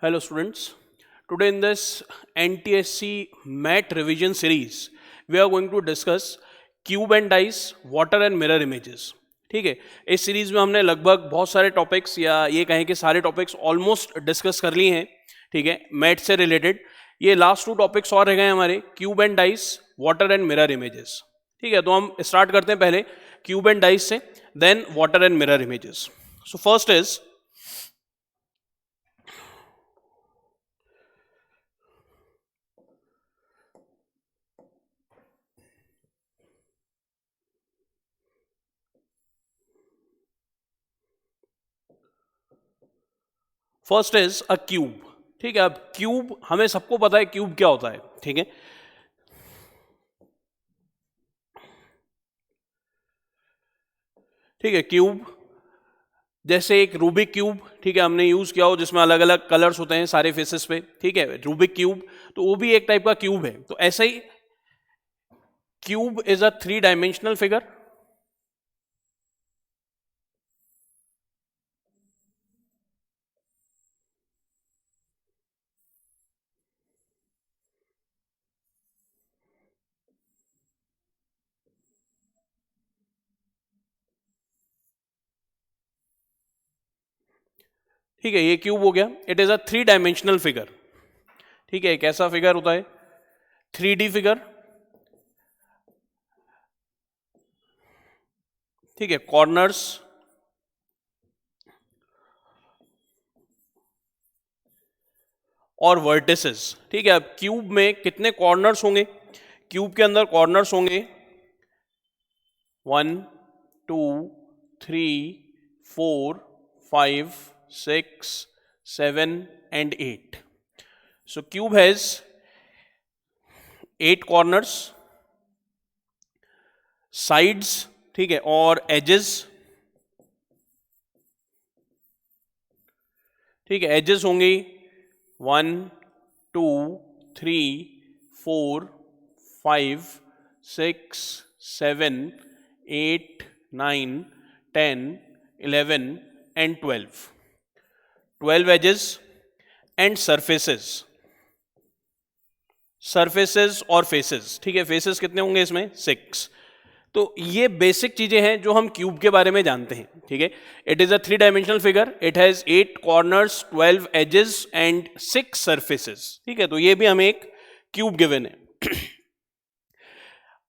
Hello students, today in this NTSC MAT revision series, we are going to discuss cube and dice, water and mirror images. ठीक है, इस series में हमने लगभग बहुत सारे टॉपिक्स या ये कहें कि सारे टॉपिक्स ऑलमोस्ट डिस्कस कर लिए हैं. ठीक है, मैथ से रिलेटेड ये लास्ट 2 टॉपिक्स और रह गए हमारे, cube and dice, water and mirror images. ठीक है, तो हम स्टार्ट करते हैं पहले क्यूब एंड डाइस से, then water and mirror images. So first is first is a cube. ठीक है, अब क्यूब हमें सबको पता है क्यूब क्या होता है. ठीक है, ठीक है, क्यूब जैसे एक रूबिक क्यूब, ठीक है, हमने यूज किया हो जिसमें अलग अलग कलर्स होते हैं सारे फेसेस पे. ठीक है, रूबिक क्यूब, तो वो भी एक टाइप का क्यूब है. तो ऐसा ही cube is a 3 dimensional figure. ठीक है, ये क्यूब हो गया. It is a 3 dimensional figure. ठीक है, कैसा फिगर होता है? 3D figure. ठीक है, कॉर्नर्स और वर्टिसेस. ठीक है, अब क्यूब में कितने कॉर्नर्स होंगे? क्यूब के अंदर कॉर्नर्स होंगे 1 2 3 4 5 6 7 and 8. So cube has 8 corners, sides, ठीक है, और edges. ठीक है, edges होंगी 1 2 3 4 5 6 7 8 9 10 11 and 12. 12 edges and surfaces. Surfaces और फेसेस. ठीक है, फेसेस कितने होंगे इसमें? 6. तो ये बेसिक चीजें हैं जो हम क्यूब के बारे में जानते हैं. ठीक है, it is a 3 dimensional figure. It has 8 corners, 12 edges and 6 surfaces. ठीक है, तो ये भी हमें एक क्यूब गिवन है.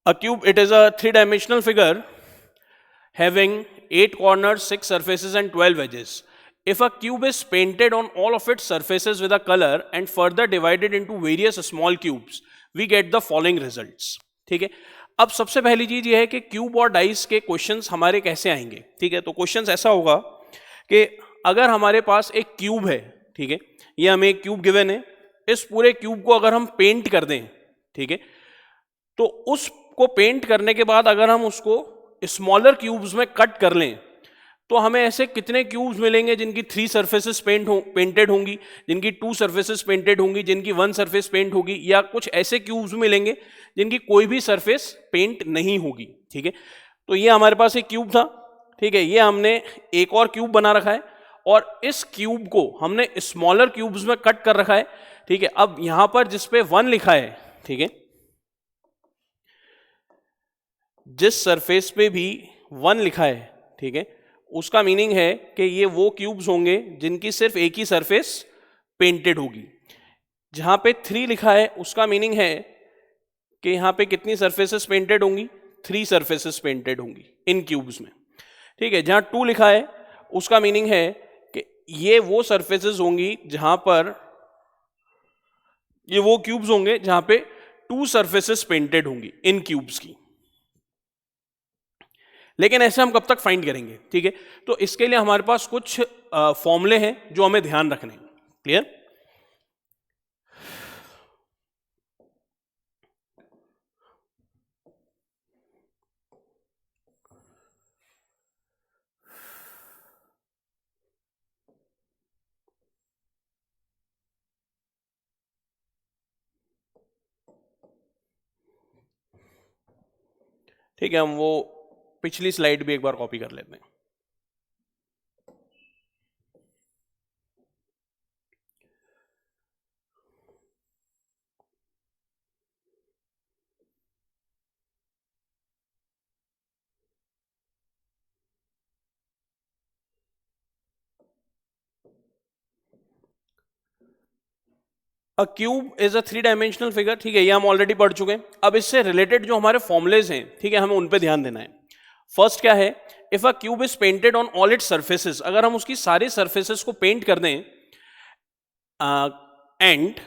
अ cube, it is a 3 dimensional figure having 8 corners, 6 surfaces and 12 edges. If a cube is painted on all of its surfaces with a color and further divided into various small cubes, we get the following results. ठीक है, अब सबसे पहली चीज ये है कि cube और डाइस के क्वेश्चंस हमारे कैसे आएंगे. ठीक है, तो क्वेश्चंस ऐसा होगा कि अगर हमारे पास एक क्यूब है, ठीक है, ये हमें एक क्यूब गिवन है, इस पूरे क्यूब को अगर हम पेंट कर दें, ठीक है, तो उसको पेंट करने के बाद अगर हम उसको स्मॉलर क्यूब्स में कट कर लें तो हमें ऐसे कितने क्यूब्स मिलेंगे जिनकी 3 सरफेसेस पेंटेड होंगी, जिनकी 2 सरफेसेस पेंटेड होंगी, जिनकी 1 सरफेस पेंट होगी, या कुछ ऐसे क्यूब्स मिलेंगे जिनकी कोई भी सरफेस पेंट नहीं होगी. ठीक है, तो ये हमारे पास एक क्यूब था. ठीक है, ये हमने एक और क्यूब बना रखा है और इस क्यूब को हमने स्मॉलर क्यूब्स में कट कर रखा है. ठीक है, अब यहां पर जिसपे 1 लिखा है, ठीक है, जिस सरफेस पे भी 1 लिखा है, ठीक है, उसका मीनिंग है कि ये वो क्यूब्स होंगे जिनकी सिर्फ एक ही सरफेस पेंटेड होगी. जहां पे 3 लिखा है उसका मीनिंग है कि यहां पे कितनी सरफेसेस पेंटेड होंगी? 3 सरफेसेस पेंटेड होंगी इन क्यूब्स में. ठीक है, जहां 2 लिखा है उसका मीनिंग है कि ये वो सरफेसेस होंगी जहां पर, ये वो क्यूब्स होंगे जहां पे 2 सरफेसेस पेंटेड होंगी इन क्यूब्स की. लेकिन ऐसे हम कब तक फाइंड करेंगे? ठीक है, तो इसके लिए हमारे पास कुछ फॉर्मूले हैं जो हमें ध्यान रखने हैं. क्लियर? ठीक है, हम वो पिछली स्लाइड भी एक बार कॉपी कर लेते हैं. अ cube is a 3 dimensional figure, ठीक है, ये हम ऑलरेडी पढ़ चुके हैं। अब इससे रिलेटेड जो हमारे फॉर्मुलेज हैं, ठीक है, हमें उन पे ध्यान देना है। फर्स्ट क्या है, if a cube is painted on all it's surfaces, अगर हम उसकी सारी सर्फेसेस को पेंट कर दें and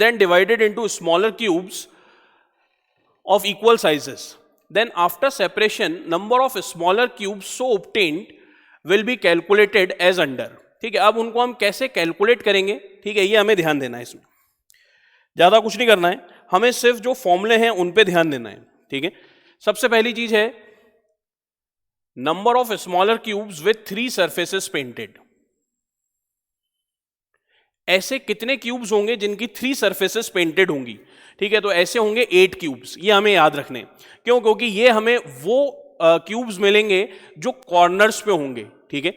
then divided into smaller cubes of equal sizes, then after separation number of smaller cubes so obtained will be calculated as under। ठीक है, अब उनको हम कैसे कैलकुलेट करेंगे, ठीक है, ये हमें ध्यान देना है। इसमें ज्यादा कुछ नहीं करना है, हमें सिर्फ जो फॉर्मूले हैं उन पे ध्यान देना है। ठीक है, सबसे पहली चीज है number of smaller cubes with 3 surfaces painted. ऐसे कितने क्यूब्स होंगे जिनकी 3 सरफेसेस पेंटेड होंगी, ठीक है, तो ऐसे होंगे 8 क्यूब्स, ये हमें याद रखने। क्यों? क्योंकि ये हमें वो क्यूब्स मिलेंगे जो कॉर्नर्स पे होंगे। ठीक है,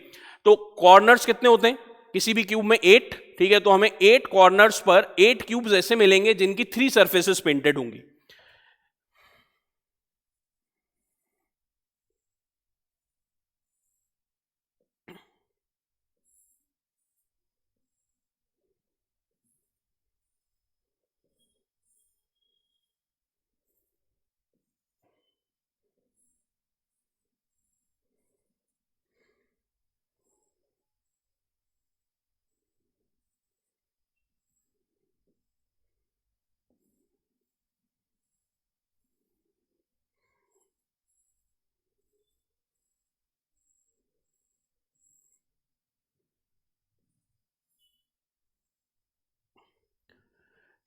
तो कॉर्नर्स कितने होते हैं किसी भी क्यूब में? 8। ठीक है, तो हमें 8 कॉर्नर्स पर 8 क्यूब्स ऐसे मिलेंगे जिनकी 3 सरफेसेस पेंटेड होंगी।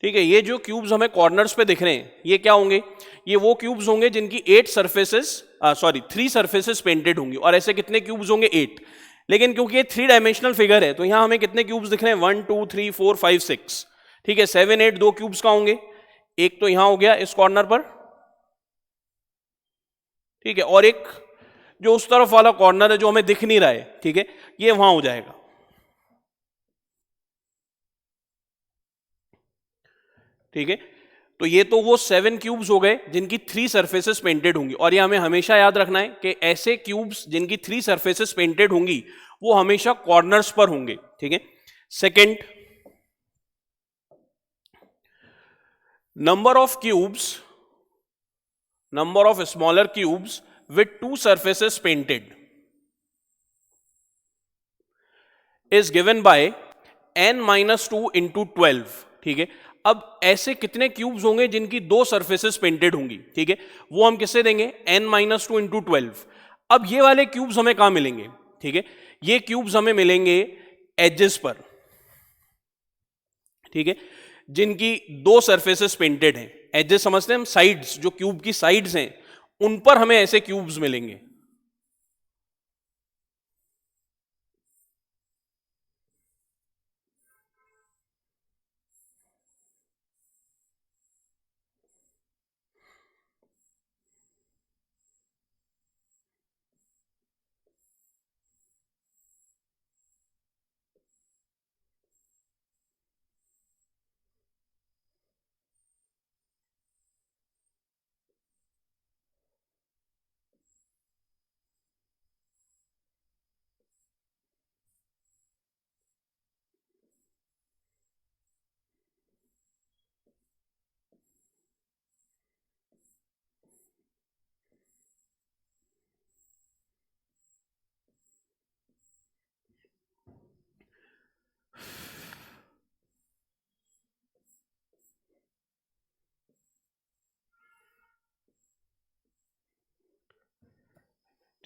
ठीक है, ये जो क्यूब्स हमें कॉर्नर्स पे दिख रहे हैं ये क्या होंगे? ये वो क्यूब्स होंगे जिनकी 3 सरफेसेस पेंटेड होंगी। और ऐसे कितने क्यूब्स होंगे? 8। लेकिन क्योंकि ये 3 डायमेंशनल फिगर है तो यहां हमें कितने क्यूब्स दिख रहे हैं? 1 2 3 4 5 6। ठीक है, 7 8 2 क्यूब्स का होंगे। एक तो यहां हो गया इस कॉर्नर पर, ठीक है, और एक जो उस तरफ वाला कॉर्नर है जो हमें दिख नहीं रहा है, ठीक है, ये वहां हो जाएगा। ठीक है, तो ये तो वो 7 क्यूब्स हो गए जिनकी 3 सरफेसेस पेंटेड होंगी। और ये हमें हमेशा याद रखना है कि ऐसे क्यूब्स जिनकी 3 सरफेसेस पेंटेड होंगी वो हमेशा कॉर्नर्स पर होंगे। ठीक है, second, number of smaller cubes with 2 surfaces painted is given by n-2 into 12। ठीक है, अब ऐसे कितने क्यूब्स होंगे जिनकी 2 सरफेसेस पेंटेड होंगी? ठीक है, वो हम किससे देंगे? n-2 into 12। अब ये वाले क्यूब्स हमें कहां मिलेंगे? ठीक है, ये क्यूब्स हमें मिलेंगे एजेस पर। ठीक है, जिनकी 2 सरफेसेस पेंटेड हैं। एजेस समझते हैं हम, साइड्स, जो क्यूब की साइड्स हैं उन पर हमें ऐसे क्यूब्स मिलेंगे।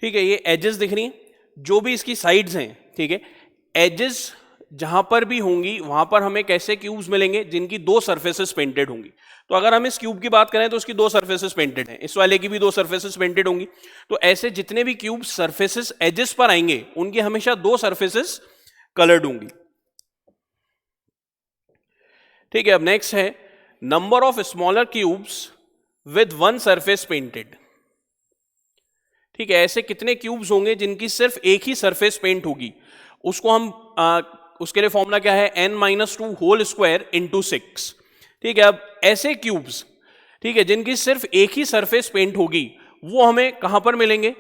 ठीक है, ये एजेस दिख रही हैं, जो भी इसकी साइड्स हैं। ठीक है, एजेस जहां पर भी होंगी वहां पर हमें कैसे क्यूब्स मिलेंगे? जिनकी 2 सरफेसेस पेंटेड होंगी। तो अगर हम इस क्यूब की बात करें तो इसकी 2 सरफेसेस पेंटेड हैं, इस वाले की भी 2 सरफेसेस पेंटेड होंगी। तो ऐसे जितने भी क्यूब सरफेसेस एजेस पर आएंगे उनकी हमेशा 2 सरफेसेस कलर्ड होंगी। ठीक है, अब नेक्स्ट है number of smaller cubes with 1 surface painted. ठीक है, ऐसे कितने क्यूब्स होंगे जिनकी सिर्फ एक ही सरफेस पेंट होगी? उसको हम उसके लिए फॉर्मूला क्या है? n-2 whole square into 6। ठीक है, अब ऐसे क्यूब्स, ठीक है, जिनकी सिर्फ एक ही सरफेस पेंट होगी, वो हमें कहां पर मिलेंगे?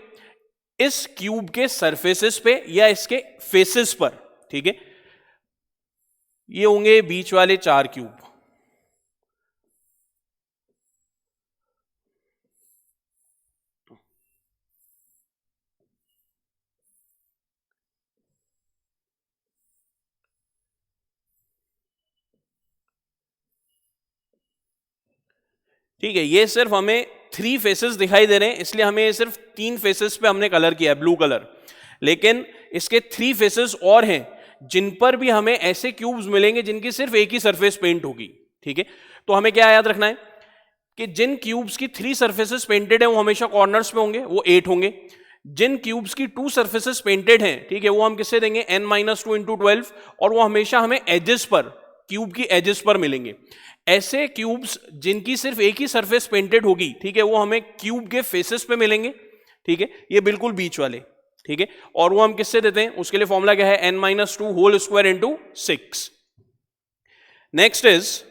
इस क्यूब के सरफेसेस पे या इसके फेसेस पर, ठीक है। ये होंगे बीच वाले 4 क्यूब। ठीक है, ये सिर्फ हमें 3 फेसेस दिखाई दे रहे हैं, इसलिए हमें ये सिर्फ 3 फेसेस पे हमने कलर किया है ब्लू कलर, लेकिन इसके 3 फेसेस और हैं जिन पर भी हमें ऐसे क्यूब्स मिलेंगे जिनकी सिर्फ एक ही सरफेस पेंट होगी। ठीक है, तो हमें क्या याद रखना है कि जिन क्यूब्स की 3 सरफेसेस पेंटेड है वो हमेशा कॉर्नर्स पे होंगे, वो 8 होंगे। जिन क्यूब्स की 2 सरफेसेस पेंटेड हैं, ठीक है, वो हम किससे देंगे? n-2 इंटू 12, और वो हमेशा हमें एजेस पर, क्यूब की एजेस पर मिलेंगे। ऐसे क्यूब्स जिनकी सिर्फ एक ही सरफेस पेंटेड होगी, ठीक है, वो हमें क्यूब के फेसेस पे मिलेंगे। ठीक है, ये बिल्कुल बीच वाले, ठीक है, और वो हम किससे देते हैं? उसके लिए फॉर्मूला क्या है? n-2 whole square into 6। Next is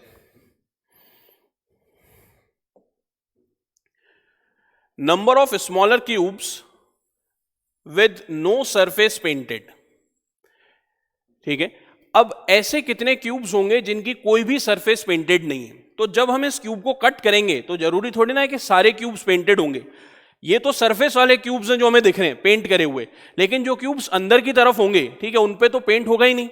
number of smaller cubes with no surface painted. ठीक है, अब ऐसे कितने क्यूब्स होंगे जिनकी कोई भी सरफेस पेंटेड नहीं है? तो जब हम इस क्यूब को कट करेंगे तो जरूरी थोड़ी ना है कि सारे क्यूब्स पेंटेड होंगे। ये तो सरफेस वाले क्यूब्स हैं जो हमें दिख रहे हैं पेंट करे हुए, लेकिन जो क्यूब्स अंदर की तरफ होंगे, ठीक है, उन पे तो पेंट होगा ही नहीं।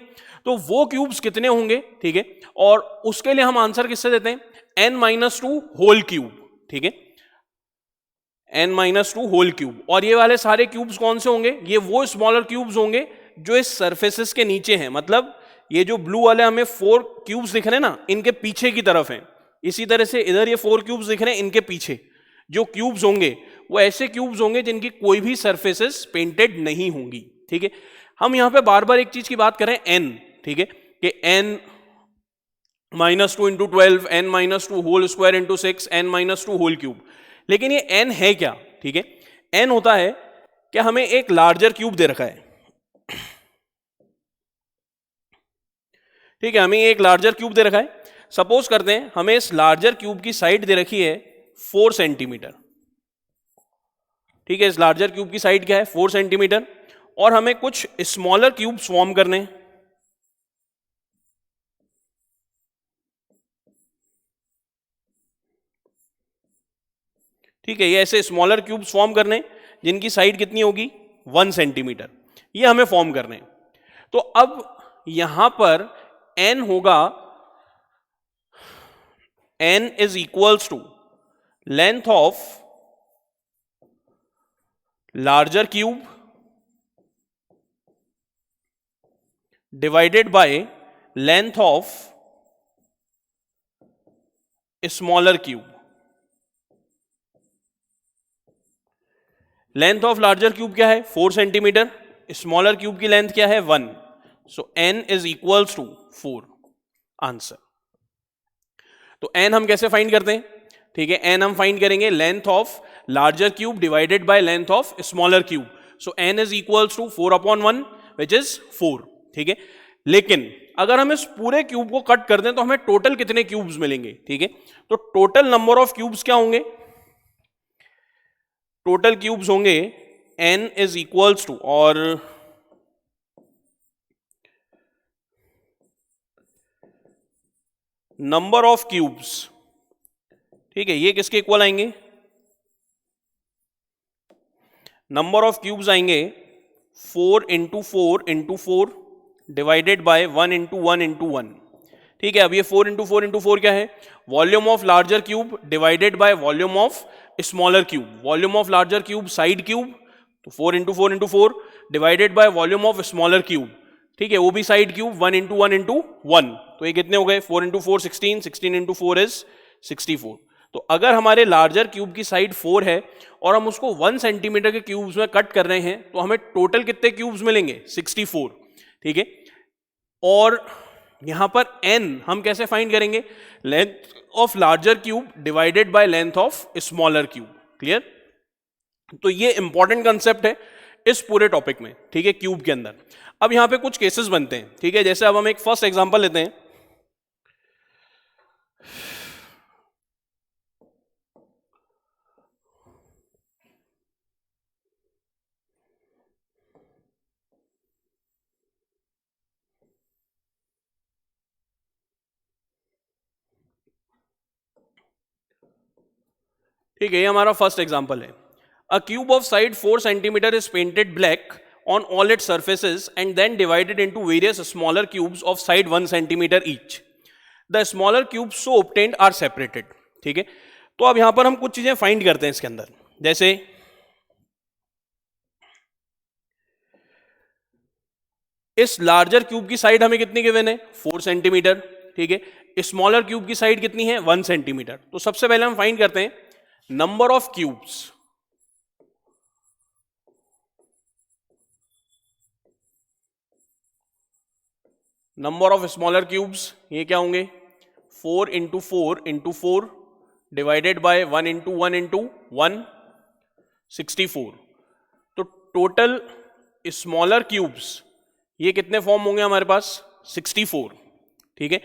तो वो क्यूब्स कितने होंगे? ठीक है, और उसके लिए हम आंसर किससे देते हैं? n-2 whole cube. ठीक है, n-2 होल क्यूब। और ये वाले सारे क्यूब्स कौन से होंगे? ये वो स्मॉलर क्यूब्स होंगे जो इस सरफेसेस के नीचे हैं, मतलब ये जो ब्लू वाले हमें 4 क्यूब्स दिख रहे हैं ना, इनके पीछे की तरफ हैं। इसी तरह से इधर ये 4 क्यूब्स दिख रहे हैं, इनके पीछे जो क्यूब्स होंगे वो ऐसे क्यूब्स होंगे जिनकी कोई भी सरफेसेस पेंटेड नहीं होंगी। ठीक है, हम यहां पे बार बार एक चीज की बात करें, n, ठीक है, कि n-2 into 12, n-2 whole square into 6, n-2 whole cube. लेकिन ये n है क्या? ठीक है, n होता है कि हमें एक लार्जर क्यूब दे रखा है। ठीक है, हमें एक लार्जर क्यूब दे रखा है। सपोज करते हैं हमें इस लार्जर क्यूब की साइड दे रखी है 4 सेंटीमीटर। ठीक है, इस लार्जर क्यूब की साइड क्या है? 4 सेंटीमीटर। और हमें कुछ स्मॉलर क्यूब फॉर्म करने हैं। ठीक है, ये ऐसे स्मॉलर क्यूब फॉर्म करने हैं जिनकी साइड कितनी होगी? 1 सेंटीमीटर। ये हमें फॉर्म करने हैं। तो अब यहां पर n होगा, n is equals to length of larger cube divided by length of smaller cube. Length of larger cube क्या है? 4 सेंटीमीटर। स्मॉलर क्यूब की लेंथ क्या है? 1। So n is equals to 4। Answer. तो n हम कैसे फाइंड करते हैं? ठीक है, n हम फाइंड करेंगे length of larger cube divided by length of smaller cube. So n is equals to 4/1 which is 4। ठीक है, लेकिन अगर हम इस पूरे क्यूब को कट कर दें तो हमें टोटल कितने क्यूब्स मिलेंगे? ठीक है, तो टोटल नंबर ऑफ क्यूब्स क्या होंगे? टोटल क्यूब्स होंगे n इज इक्वल्स टू, और नंबर ऑफ क्यूब्स, ठीक है, ये किसके इक्वल आएंगे? नंबर ऑफ क्यूब्स आएंगे 4 into 4 into 4 divided by 1 into 1 into 1। ठीक है, अब ये 4 इंटू 4 इंटू 4 क्या है? Volume of larger cube divided by volume of smaller cube. Volume of larger cube side cube, तो 4 into 4 into 4 divided by volume of smaller cube. ठीक है, वो भी साइड क्यूब, 1 इंटू 1 इंटू 1। तो ये कितने हो गए? 4 इंटू 4 16, 16 इंटू 4 इज 64। तो अगर हमारे लार्जर क्यूब की साइड 4 है और हम उसको 1 सेंटीमीटर के क्यूब्स में कट कर रहे हैं, तो हमें टोटल कितने क्यूब्स मिलेंगे? 64। ठीक है, और यहां पर n हम कैसे फाइंड करेंगे? Length of larger cube divided by length of smaller cube. Clear? तो ये इंपॉर्टेंट कंसेप्ट है इस पूरे टॉपिक में। ठीक है, क्यूब के अंदर। अब यहां पे कुछ केसेस बनते हैं। ठीक है, जैसे अब हम एक फर्स्ट एग्जांपल लेते हैं। ठीक है, ये हमारा फर्स्ट एग्जांपल है। अ cube of side 4 centimetre is painted black on all its surfaces and then divided into various smaller cubes of side 1 centimeter each. The smaller cubes so obtained are separated. ठीक है, तो अब यहां पर हम कुछ चीजें फाइंड करते हैं इसके अंदर, जैसे इस लार्जर क्यूब की साइड हमें कितनी गिवन है, 4 सेंटीमीटर। ठीक है, स्मॉलर क्यूब की साइड कितनी है, 1 सेंटीमीटर। तो सबसे पहले हम फाइंड करते हैं number of cubes. Number of smaller cubes ये क्या होंगे, 4 into 4 into 4 divided by 1 into 1 into 1, 64। तो टोटल स्मॉलर क्यूब्स ये कितने फॉर्म होंगे हमारे पास, 64। ठीक है,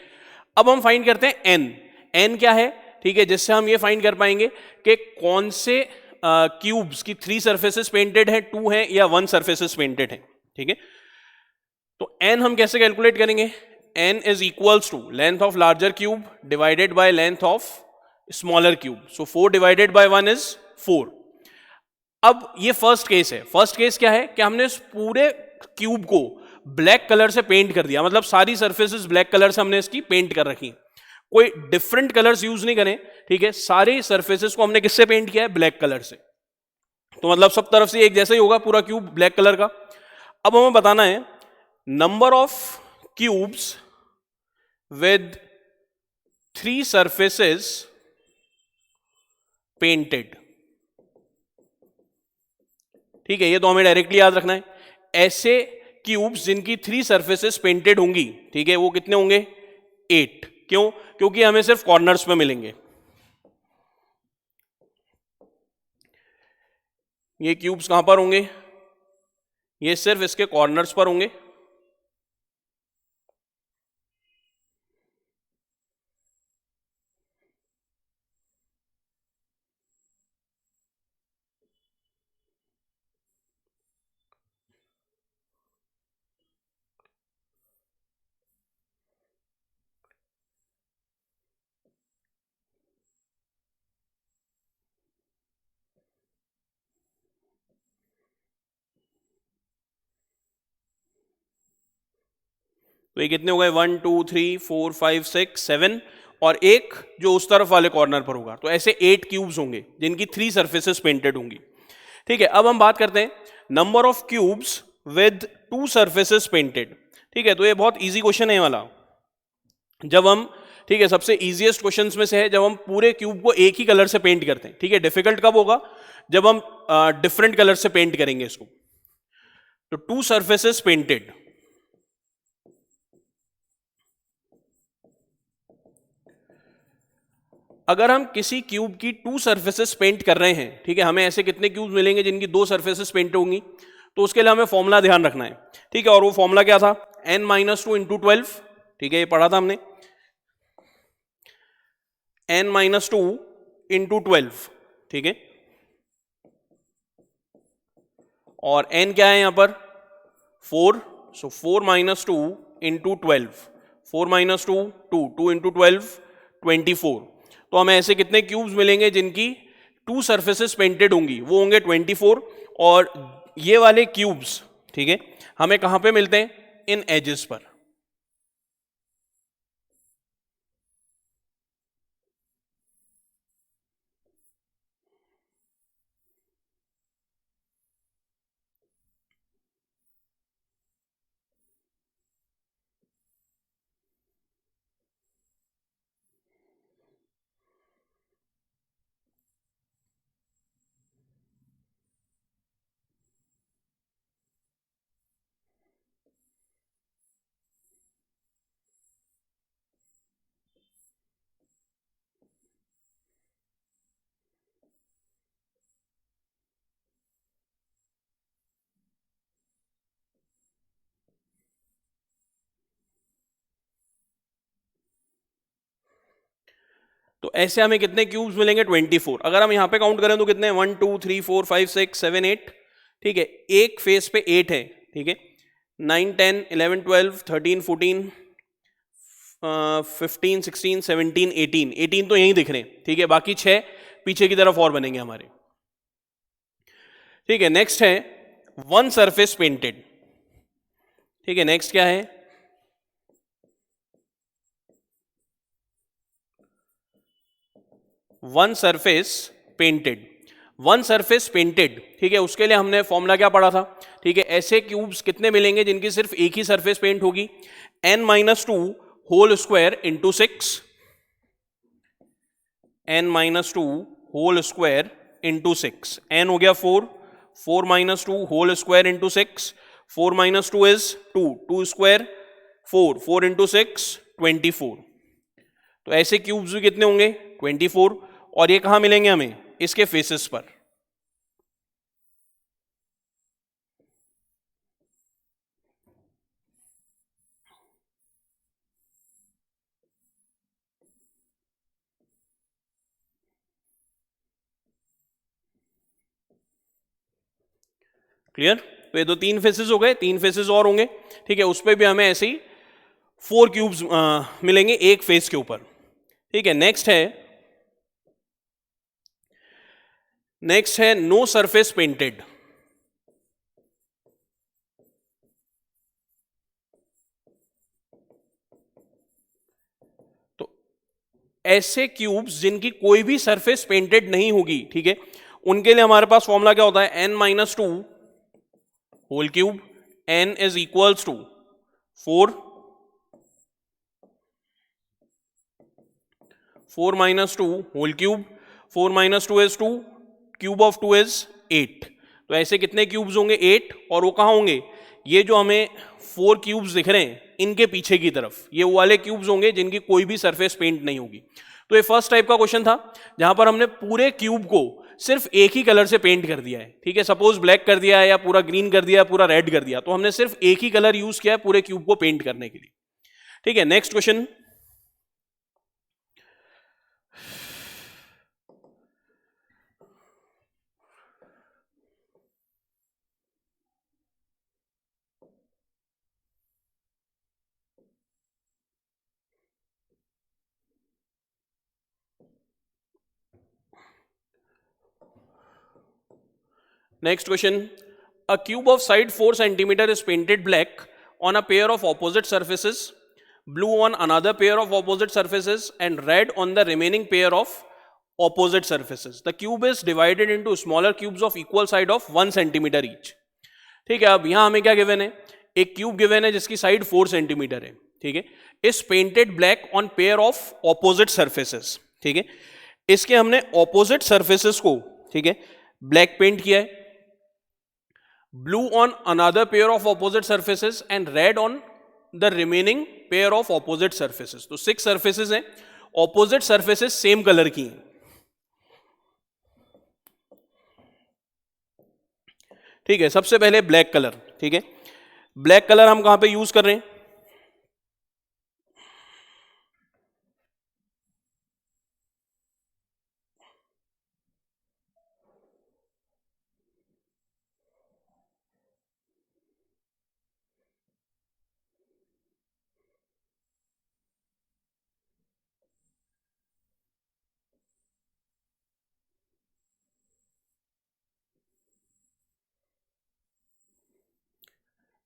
अब हम फाइंड करते हैं एन। एन क्या है, ठीक है, जिससे हम ये फाइंड कर पाएंगे कि कौन से क्यूब्स की 3 सर्फेसेस पेंटेड है, 2 है या 1 सर्फेसेस पेंटेड है। ठीक है, तो n हम कैसे कैलकुलेट करेंगे, n is equals to length of larger cube divided by length of smaller cube. So 4 divided by 1 is 4। अब ये फर्स्ट केस है। फर्स्ट केस क्या है कि हमने इस पूरे क्यूब को ब्लैक कलर से पेंट कर दिया, मतलब सारी सर्फेसेस ब्लैक कलर से हमने इसकी पेंट कर रखी, कोई डिफरेंट कलर्स यूज नहीं करें। ठीक है, सारी सर्फेसेस को हमने किससे पेंट किया है, ब्लैक कलर से। तो मतलब सब तरफ से एक जैसा ही होगा पूरा क्यूब ब्लैक कलर का। अब हमें बताना है number of cubes with 3 surfaces painted। ठीक है, ये तो हमें डायरेक्टली याद रखना है। ऐसे क्यूब्स जिनकी 3 सर्फेसेस पेंटेड होंगी, ठीक है, वो कितने होंगे, 8। क्यों, क्योंकि हमें सिर्फ कॉर्नर्स में मिलेंगे। ये क्यूब्स कहां पर होंगे, ये सिर्फ इसके कॉर्नर्स पर होंगे। तो ये कितने हो गए, 1 2 3 4 5 6 7, और एक जो उस तरफ वाले कॉर्नर पर होगा। तो ऐसे 8 क्यूब्स होंगे जिनकी 3 सर्फेसेस पेंटेड होंगी। ठीक है, अब हम बात करते हैं number of cubes with 2 surfaces painted. ठीक है, तो ये बहुत इजी क्वेश्चन है वाला। जब हम, ठीक है, सबसे इजीएस्ट क्वेश्चंस में से है जब हम पूरे क्यूब को एक ही कलर से पेंट करते हैं। ठीक है, डिफिकल्ट कब होगा, जब हम डिफरेंट कलर से पेंट करेंगे इसको। तो 2 सर्फेसेस पेंटेड, अगर हम किसी क्यूब की 2 सर्फेसेस पेंट कर रहे हैं, ठीक है, हमें ऐसे कितने क्यूब मिलेंगे जिनकी 2 सर्फेसेस पेंट होंगी। तो उसके लिए हमें फॉर्मूला ध्यान रखना है। ठीक है, और वो फॉर्मूला क्या था, n-2 इंटू 12। ठीक है, ये पढ़ा था हमने, n-2 इंटू 12। ठीक है, और n क्या है यहां पर, 4। सो 4 - 2 इंटू 12, 4 - 2 2, 2 इंटू 12 24। तो हमें ऐसे कितने क्यूब्स मिलेंगे जिनकी 2 सर्फेसेस पेंटेड होंगी, वो होंगे 24। और ये वाले क्यूब्स, ठीक है, हमें कहां पे मिलते हैं, इन एजेस पर। तो ऐसे हमें कितने क्यूब्स मिलेंगे, 24। अगर हम यहां पे काउंट करें तो कितने, 1 2 3 4 5 6 7 8। ठीक है, एक फेस पे 8 है। ठीक है, 9 10 11 12 13 14 15 16 17 18 18 तो यहीं दिख रहे हैं। ठीक है, बाकी 6 पीछे की तरफ और बनेंगे हमारे। ठीक है, नेक्स्ट है वन सरफेस पेंटेड। ठीक है, नेक्स्ट क्या है? One surface painted. One surface painted, ठीक है, उसके लिए हमने फॉर्मूला क्या पढ़ा था? ठीक है, ऐसे क्यूब्स कितने मिलेंगे जिनकी सिर्फ एक ही सरफेस पेंट होगी? n-2 whole square into 6, n-2 whole square into 6, n हो गया 4, 4-2 whole square into 6, 4-2 is 2, 2 square 4, 4 into 6 24। तो ऐसे क्यूब्स भी कितने होंगे? 24। और ये कहां मिलेंगे हमें? इसके फेसेस पर। क्लियर? तो ये तो 3 फेसेस हो गए, 3 फेसेस और होंगे। ठीक है, उस पर भी हमें ऐसे ही 4 क्यूब्स मिलेंगे एक फेस के ऊपर। ठीक है, नेक्स्ट है नो सरफेस पेंटेड। तो ऐसे क्यूब्स जिनकी कोई भी सरफेस पेंटेड नहीं होगी, ठीक है, उनके लिए हमारे पास फॉर्मूला क्या होता है? n-2 whole cube, n is equals to 4, 4-2 whole cube, 4-2 is 2, cube of 2 is 8। तो ऐसे कितने क्यूब्स होंगे? 8। और वो कहां होंगे? ये जो हमें 4 क्यूब्स दिख रहे हैं इनके पीछे की तरफ, ये वो वाले क्यूब्स होंगे जिनकी कोई भी सरफेस पेंट नहीं होगी। तो ये फर्स्ट टाइप का क्वेश्चन था जहां पर हमने पूरे क्यूब को सिर्फ एक ही कलर से पेंट कर दिया है। ठीक है, सपोज ब्लैक कर दिया है या पूरा ग्रीन कर दिया, पूरा रेड कर दिया, तो हमने सिर्फ एक ही कलर यूज किया है पूरे क्यूब को पेंट करने के लिए। ठीक है, next question. Next question. A cube of side 4 centimeter is painted black on a pair of opposite surfaces, blue on another pair of opposite surfaces, and red on the remaining pair of opposite surfaces. The cube is divided into smaller cubes of equal side of 1 centimeter each. ठीक है, अब यहां हमें क्या given है? एक cube given है जिसकी साइड 4 सेंटीमीटर है। ठीक है, इस painted black on pair of opposite surfaces. ठीक है, इसके हमने ऑपोजिट सर्फेसेस को, ठीक है, ब्लैक पेंट किया है, blue on another pair of opposite surfaces and red on the remaining pair of opposite surfaces. तो 6 surfaces हैं, opposite surfaces same color की हैं। ठीक है, सबसे पहले ब्लैक कलर। ठीक है, ब्लैक कलर हम कहां पे यूज कर रहे हैं?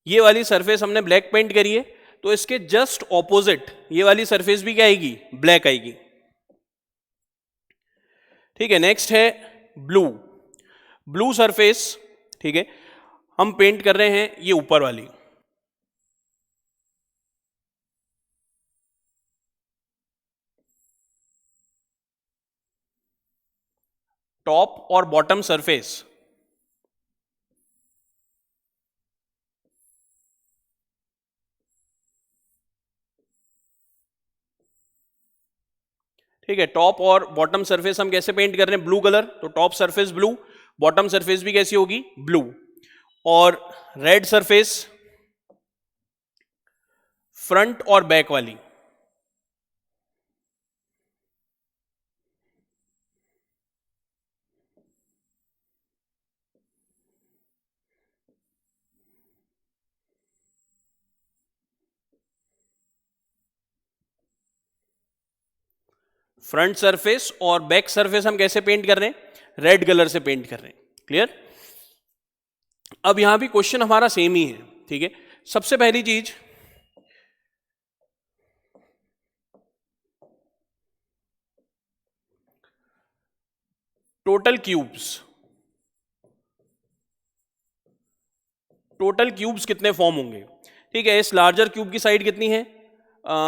ये वाली सरफेस हमने ब्लैक पेंट करी है, तो इसके जस्ट ऑपोजिट ये वाली सरफेस भी क्या आएगी? ब्लैक आएगी। ठीक है, नेक्स्ट है ब्लू। ब्लू सरफेस, ठीक है, हम पेंट कर रहे हैं ये ऊपर वाली। टॉप और बॉटम सरफेस, ठीक है, टॉप और बॉटम सरफेस हम कैसे पेंट कर रहे हैं? Blue colour. तो top surface blue, bottom surface भी कैसी होगी? ब्लू। और रेड सरफेस फ्रंट और बैक वाली, फ्रंट सरफेस और बैक सरफेस हम कैसे पेंट कर रहे हैं? रेड कलर से पेंट कर रहे हैं। क्लियर? अब यहां भी क्वेश्चन हमारा सेम ही है, ठीक है। सबसे पहली चीज, टोटल क्यूब्स कितने फॉर्म होंगे? ठीक है, इस लार्जर क्यूब की साइड कितनी है?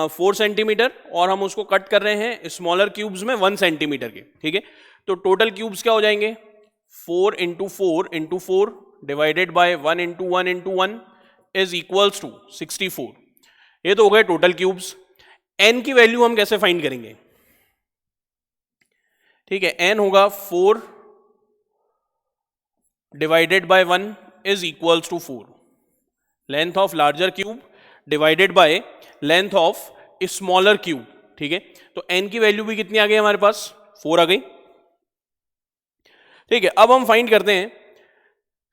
4 सेंटीमीटर, और हम उसको कट कर रहे हैं स्मॉलर क्यूब्स में 1 सेंटीमीटर के, ठीक है। तो टोटल क्यूब्स क्या हो जाएंगे? 4 into 4 into 4 divided by 1 into 1 into 1 is equals to 64। ये तो हो गए टोटल क्यूब्स। एन की वैल्यू हम कैसे फाइंड करेंगे? ठीक है, एन होगा 4 divided by 1 is equals to 4, length of larger cube divided by length of smaller cube, ठीक है। तो एन की वैल्यू भी कितनी आ गई हमारे पास? 4 आ गई, ठीक है। अब हम फाइंड करते हैं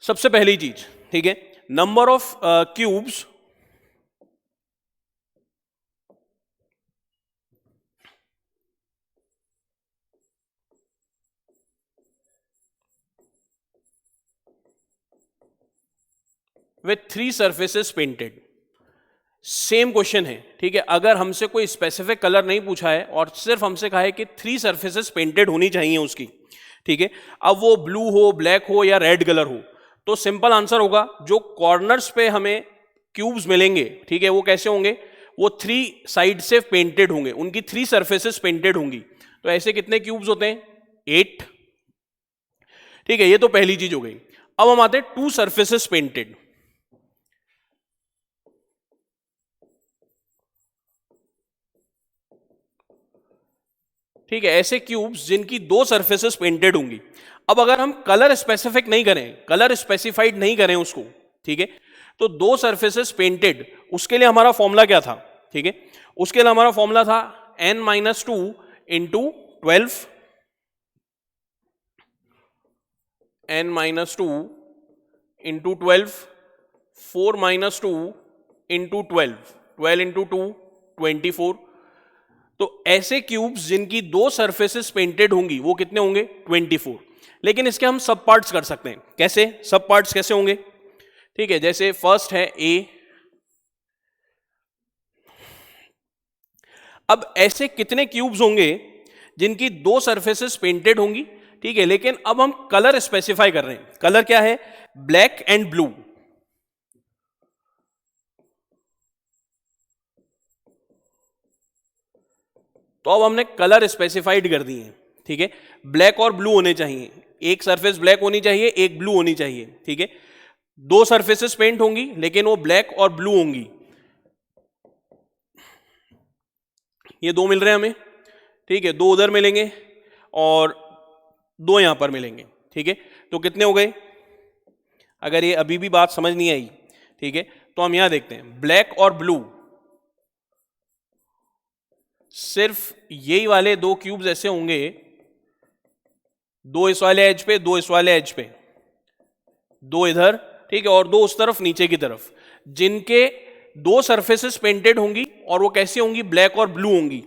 सबसे पहली चीज, ठीक है, number of cubes with 3 surfaces painted. Same question है, ठीक है। अगर हमसे कोई स्पेसिफिक कलर नहीं पूछा है और सिर्फ हमसे कहा है कि 3 सर्फेसेस पेंटेड होनी चाहिए उसकी, ठीक है। अब वो ब्लू हो, ब्लैक हो या रेड कलर हो, तो सिंपल आंसर होगा जो कॉर्नर्स पे हमें क्यूब्स मिलेंगे, ठीक है, वो कैसे होंगे? वो 3 साइड से पेंटेड होंगे, उनकी 3 सर्फेसेस पेंटेड होंगी। तो ऐसे कितने क्यूब्स होते हैं? 8, ठीक है। ये तो पहली चीज हो गई। अब हम आते हैं 2 सर्फेसेस पेंटेड। ठीक है, ऐसे क्यूब्स जिनकी 2 सर्फेसेस पेंटेड होंगी। अब अगर हम कलर स्पेसिफिक नहीं करें, कलर स्पेसिफाइड नहीं करें उसको, ठीक है, तो 2 सर्फेसेस पेंटेड, उसके लिए हमारा फॉर्मूला क्या था? ठीक है, उसके लिए हमारा फॉर्मूला था n-2 into 12, n-2 into 12, 4-2 into 12, 12 into 2 24। तो ऐसे क्यूब्स जिनकी 2 सरफेसेस पेंटेड होंगी वो कितने होंगे? 24। लेकिन इसके हम सब पार्ट्स कर सकते हैं। कैसे सब पार्ट्स कैसे होंगे? ठीक है, जैसे फर्स्ट है ए। अब ऐसे कितने क्यूब्स होंगे जिनकी 2 सरफेसेस पेंटेड होंगी? ठीक है, लेकिन अब हम कलर स्पेसिफाई कर रहे हैं। कलर क्या है? Black and blue. तो अब हमने कलर स्पेसिफाइड कर दिए, ठीक है। ब्लैक और ब्लू होने चाहिए, एक सरफेस ब्लैक होनी चाहिए, एक ब्लू होनी चाहिए, ठीक है। 2 सरफेसेस पेंट होंगी लेकिन वो ब्लैक और ब्लू होंगी। ये 2 मिल रहे हैं हमें, ठीक है, 2 उधर मिलेंगे और 2 यहां पर मिलेंगे, ठीक है। तो कितने हो गए? अगर ये अभी भी बात समझ नहीं आई, ठीक है, तो हम यहां देखते हैं ब्लैक और ब्लू, सिर्फ यही वाले 2 क्यूब्स ऐसे होंगे, 2 इस वाले एज पे, 2 इस वाले एज पे, 2 इधर, ठीक है, और 2 उस तरफ नीचे की तरफ, जिनके 2 सरफेसेस पेंटेड होंगी और वो कैसी होंगी? ब्लैक और ब्लू होंगी,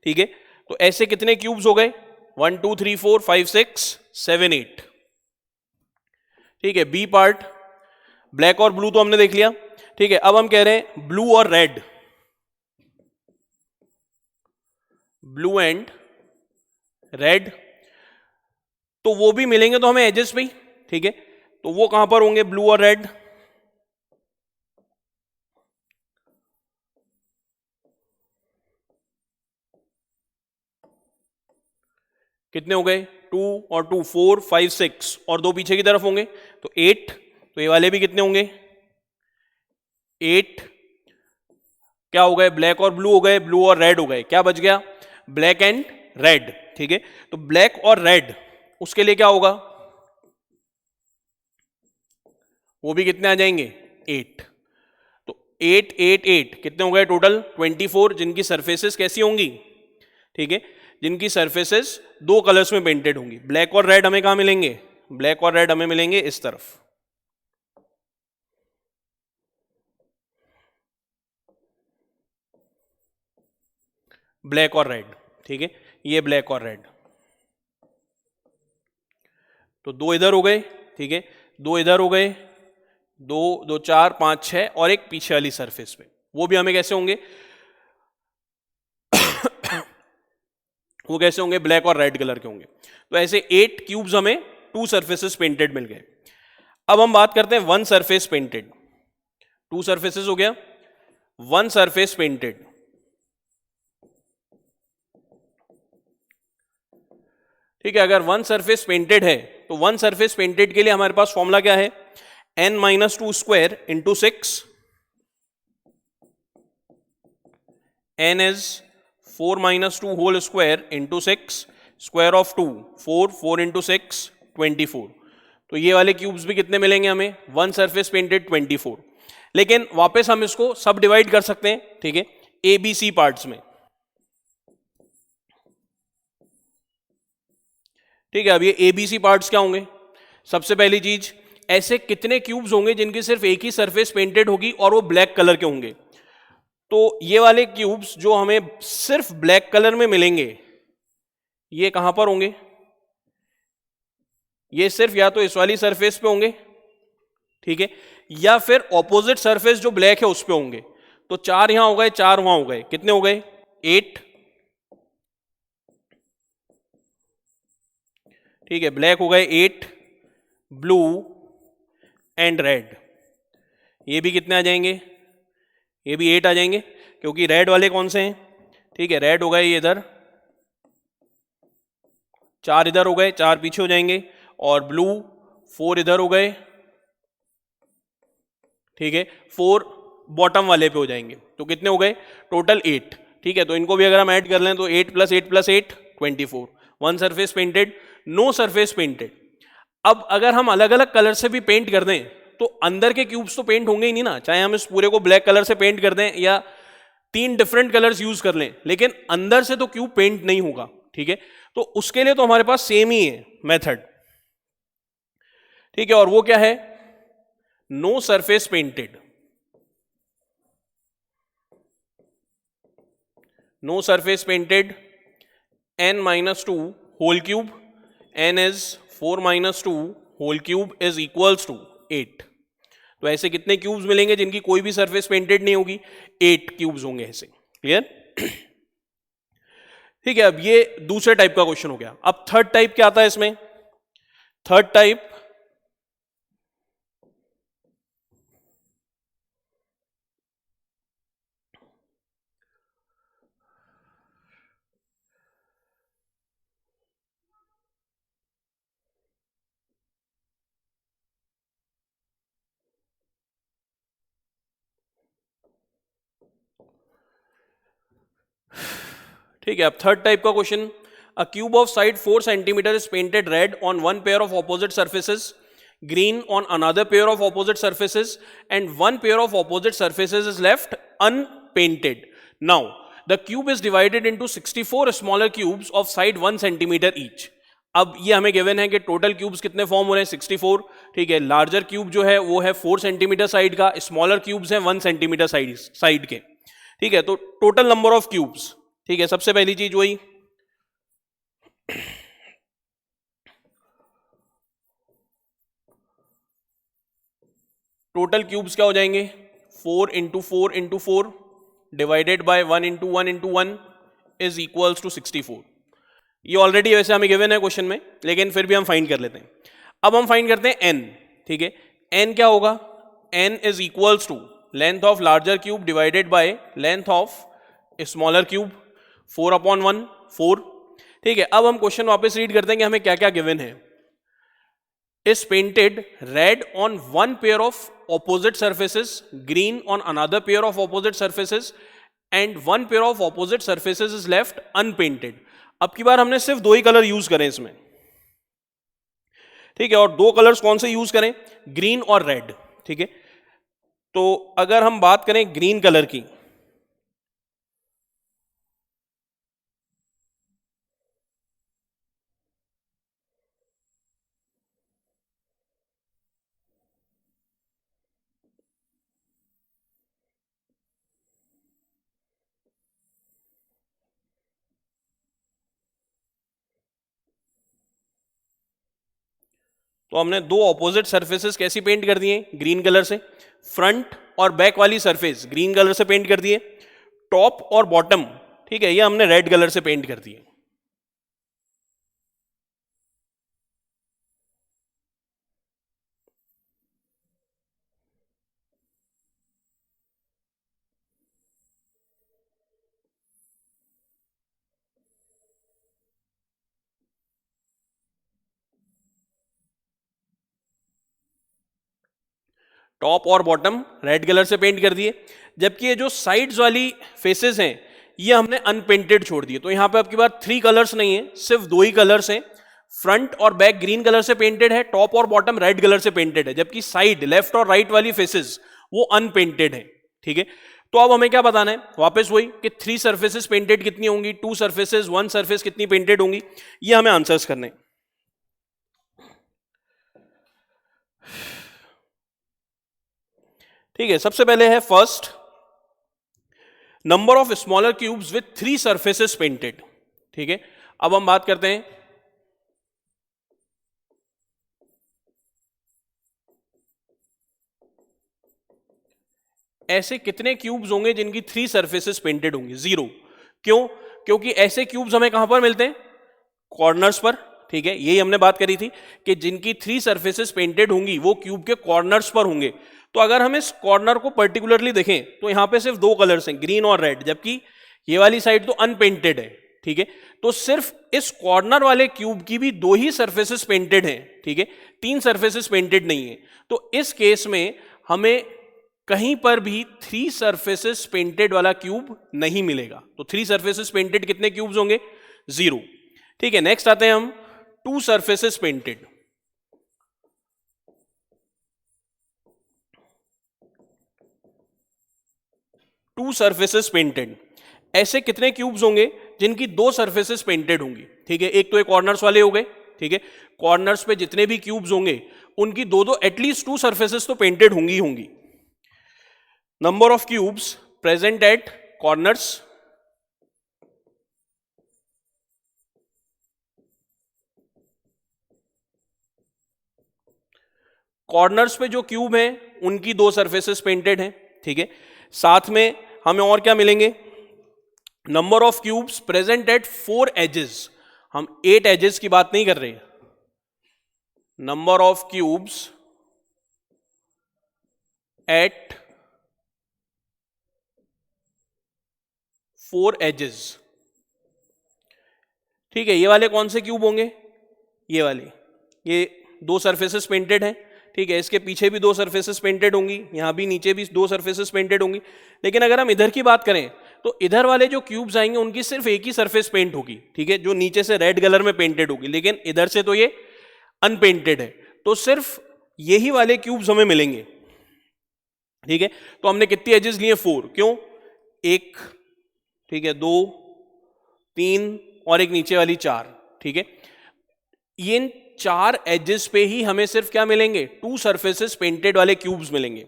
ठीक है। तो ऐसे कितने क्यूब्स हो गए? 1 2 3 4 5 6 7 8, ठीक है। बी पार्ट, ब्लैक और ब्लू तो हमने देख लिया, ठीक है। अब हम कह रहे हैं ब्लू और रेड, ब्लू एंड रेड, तो वो भी मिलेंगे तो हमें एजेस पे, ठीक है। तो वो कहां पर होंगे ब्लू और रेड? कितने हो गए? 2 और 2 4 5 6, और 2 पीछे की तरफ होंगे तो 8। तो ये वाले भी कितने होंगे? 8। क्या हो गए? ब्लैक और ब्लू हो गए, ब्लू और रेड हो गए, क्या बच गया? ब्लैक एंड रेड, ठीक है। तो ब्लैक और रेड, उसके लिए क्या होगा? वो भी कितने आ जाएंगे? 8। तो 8 8 8 कितने हो गए टोटल? 24, जिनकी सरफेसेस कैसी होंगी? ठीक है, जिनकी सरफेसेस 2 कलर्स में पेंटेड होंगी। ब्लैक और रेड हमें कहां मिलेंगे? ब्लैक और रेड हमें मिलेंगे इस तरफ, ब्लैक और रेड, ठीक है। ये ब्लैक और रेड। तो दो इधर हो गए, ठीक है, दो इधर हो गए, दो दो चार पांच छह, और एक पीछे वाली सरफेस पे, वो भी हमें कैसे होंगे, वो कैसे होंगे, ब्लैक और रेड कलर के होंगे। तो ऐसे 8 क्यूब्स हमें 2 सरफेसेस पेंटेड मिल गए। अब हम बात करते हैं 1 सरफेस पेंटेड। 2 सरफेसेस हो गया, 1 सरफेस पेंटेड। ठीक है, अगर 1 सरफेस पेंटेड है तो 1 सरफेस पेंटेड के लिए हमारे पास फॉर्मूला क्या है, n-2 square into 6, n is 4-2 whole square into 6, square of 2 4, 4 into 6 24। तो ये वाले क्यूब्स भी कितने मिलेंगे हमें, 1 सरफेस पेंटेड 24। लेकिन वापस हम इसको सब डिवाइड कर सकते हैं, ठीक है, ए बी सी पार्ट्स में। ठीक है, अब ये ए बी सी पार्ट्स क्या होंगे, सबसे पहली चीज, ऐसे कितने क्यूब्स होंगे जिनकी सिर्फ एक ही सरफेस पेंटेड होगी और वो ब्लैक कलर के होंगे। तो ये वाले क्यूब्स जो हमें सिर्फ ब्लैक कलर में मिलेंगे, ये कहां पर होंगे, ये सिर्फ या तो इस वाली सरफेस पे होंगे, ठीक है, या फिर ऑपोजिट सरफेस जो ब्लैक है उस पे होंगे। तो 4 यहां हो गए, 4 वहां हो गए, कितने हो गए, 8। ठीक है, ब्लैक हो गए 8, ब्लू एंड रेड, ये भी कितने आ जाएंगे, ये भी 8 आ जाएंगे, क्योंकि रेड वाले कौन से हैं, ठीक है, रेड हो गए ये इधर, 4 इधर हो गए, 4 पीछे हो जाएंगे, और ब्लू 4 इधर हो गए, ठीक है, 4 बॉटम वाले पे हो जाएंगे। तो कितने हो गए, टोटल 8। ठीक है, तो इनको भी अगर हम ऐड कर लें तो 8 + 8 + 8 24। 1 surface painted, no surface painted. अब अगर हम अलग अलग कलर से भी पेंट कर दें तो अंदर के क्यूब्स तो पेंट होंगे ही नहीं ना, चाहे हम इस पूरे को ब्लैक कलर से पेंट कर दें या 3 डिफरेंट कलर्स यूज कर लें, लेकिन अंदर से तो क्यूब पेंट नहीं होगा। ठीक है, तो उसके लिए तो हमारे पास सेम ही है मेथड। ठीक है, और वो क्या है, no surface painted. No surface painted, n-2 whole cube, n is 4-2 whole cube is equals to 8। तो ऐसे कितने क्यूब्स मिलेंगे जिनकी कोई भी सरफेस पेंटेड नहीं होगी, 8 क्यूब्स होंगे ऐसे। क्लियर? ठीक है, अब ये दूसरे टाइप का क्वेश्चन हो गया। अब थर्ड टाइप क्या आता है इसमें, थर्ड टाइप, ठीक है, अब थर्ड टाइप का question, a cube of side 4 centimetre is painted red on one pair of opposite surfaces, green on another pair of opposite surfaces, and one pair of opposite surfaces is left unpainted. Now the cube is divided into 64 smaller cubes of side 1 centimeter each. अब ये हमें given है कि total cubes कितने form हो रहे हैं, 64। ठीक है, लार्जर क्यूब जो है वो है 4 सेंटीमीटर साइड का, स्मॉलर क्यूब्स हैं 1 सेंटीमीटर साइड के। ठीक है, तो टोटल नंबर ऑफ क्यूब्स, ठीक है, सबसे पहली चीज वही, टोटल क्यूब्स क्या हो जाएंगे, 4 into 4 into 4 divided by 1 into 1 into 1 is equals to 64। ये ऑलरेडी वैसे हमें गिवन है क्वेश्चन में, लेकिन फिर भी हम फाइंड कर लेते हैं। अब हम फाइंड करते हैं n। ठीक है, n क्या होगा, n is equals to length of larger cube divided by length of smaller cube, 4/1 4। ठीक है, अब हम क्वेश्चन वापस रीड करते हैं कि हमें क्या क्या गिवन है। is painted red on one pair of opposite surfaces, green on another pair of opposite surfaces, and one pair of opposite surfaces is left unpainted. अब की बार हमने सिर्फ दो ही कलर यूज करें इसमें। ठीक है, और दो कलर्स कौन से यूज करें, ग्रीन और रेड। ठीक है, तो अगर हम बात करें ग्रीन कलर की, तो हमने दो ऑपोजिट सरफेसेस कैसी पेंट कर दिए, ग्रीन कलर से, फ्रंट और बैक वाली सरफेस ग्रीन कलर से पेंट कर दिए, टॉप और बॉटम, ठीक है, ये हमने रेड कलर से पेंट कर दिए। टॉप और बॉटम रेड कलर से पेंट कर दिए, जबकि ये जो साइड्स वाली फेसेस हैं ये हमने अनपेंटेड छोड़ दिए। तो यहां पे आपके पास 3 कलर्स नहीं है, सिर्फ 2 ही कलर्स हैं। फ्रंट और बैक ग्रीन कलर से पेंटेड है, टॉप और बॉटम रेड कलर से पेंटेड है, जबकि साइड लेफ्ट और राइट वाली फेसेस वो अनपेंटेड है। ठीक है, तो अब हमें क्या बताना है, वापस वही कि 3 सर्फेसेस पेंटेड कितनी होंगी, 2 सर्फेसेस 1 सर्फेस कितनी पेंटेड होंगी, ये हमें आंसर्स करने हैं। ठीक है, सबसे पहले है first, number of smaller cubes with 3 surfaces painted. ठीक है, अब हम बात करते हैं ऐसे कितने क्यूब्स होंगे जिनकी 3 सर्फेसेस पेंटेड होंगी। 0। क्यों? क्योंकि ऐसे क्यूब्स हमें कहां पर मिलते हैं, कॉर्नर्स पर। ठीक है, यही हमने बात करी थी कि जिनकी 3 सर्फेसेस पेंटेड होंगी वो क्यूब के कॉर्नर्स पर होंगे। तो अगर हम इस कॉर्नर को पर्टिकुलरली देखें तो यहां पे सिर्फ 2 कलर्स हैं, ग्रीन और रेड, जबकि ये वाली साइड तो अनपेंटेड है। ठीक है, तो सिर्फ इस कॉर्नर वाले क्यूब की भी 2 ही सर्फेसेस पेंटेड हैं। ठीक है, 3 सर्फेसेस पेंटेड नहीं है। तो इस केस में हमें कहीं पर भी 3 सर्फेसेस पेंटेड वाला क्यूब नहीं मिलेगा। तो 3 सर्फेसेस पेंटेड कितने क्यूब्स होंगे, 0। ठीक है, नेक्स्ट आते हैं हम 2 surfaces painted. Two surfaces painted, ऐसे कितने क्यूब्स होंगे जिनकी 2 सर्फेसेस पेंटेड होंगी। ठीक है, एक तो ये कॉर्नर्स वाले हो गए। ठीक है, कॉर्नर्स पे जितने भी क्यूब्स होंगे उनकी 2 एटलीस्ट 2 सर्फेसेस तो पेंटेड होंगी होंगी। Number of cubes present eight corners, corners पे जो क्यूब हैं उनकी 2 सर्फेसेस पेंटेड हैं। ठीक है, साथ में हमें और क्या मिलेंगे, number of cubes present at 4 edges. हम 8 एजेस की बात नहीं कर रहे, number of cubes at 4 edges. ठीक है, ये वाले कौन से क्यूब होंगे, ये वाले, ये 2 सर्फेसेस पेंटेड हैं। ठीक है, इसके पीछे भी 2 सर्फेसेस पेंटेड होंगी, यहां भी नीचे भी 2 सर्फेसेस पेंटेड होंगी। लेकिन अगर हम इधर की बात करें तो इधर वाले जो क्यूब्स आएंगे उनकी सिर्फ एक ही सरफेस पेंट होगी। ठीक है, जो नीचे से रेड कलर में पेंटेड होगी, लेकिन इधर से तो ये अनपेंटेड है, तो सिर्फ यही वाले क्यूब्स हमें मिलेंगे। ठीक है, तो हमने कितनी एजेस लिए, 4। क्यों, 1, ठीक है, 2, 3 और एक नीचे वाली 4। ठीक है, इन 4 एजेस पे ही हमें सिर्फ क्या मिलेंगे, 2 सर्फेसेस पेंटेड वाले क्यूब्स मिलेंगे।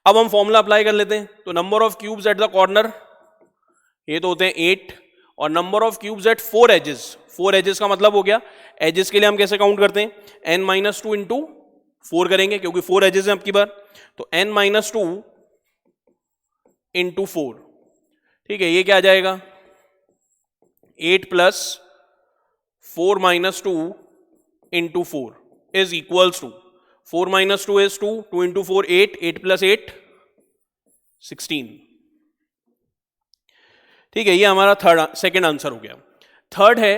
अब हम फॉर्मूला अप्लाई कर लेते हैं। तो number of cubes at the corner, ये तो होते हैं 8, और number of cubes at 4 edges, 4 edges का मतलब हो गया, एजेस के लिए हम कैसे काउंट करते हैं, n-2 इंटू 4 करेंगे, क्योंकि 4 एजेस हैं आपकी बार, तो n-2 इंटू 4। ठीक है, ये क्या आ जाएगा, 8 plus 4 minus 2 into 4 is equals to 4 minus 2 is 2, 2 into 4 8, 8 plus 8 16। ठीक है, ये हमारा सेकंड आंसर हो गया। थर्ड है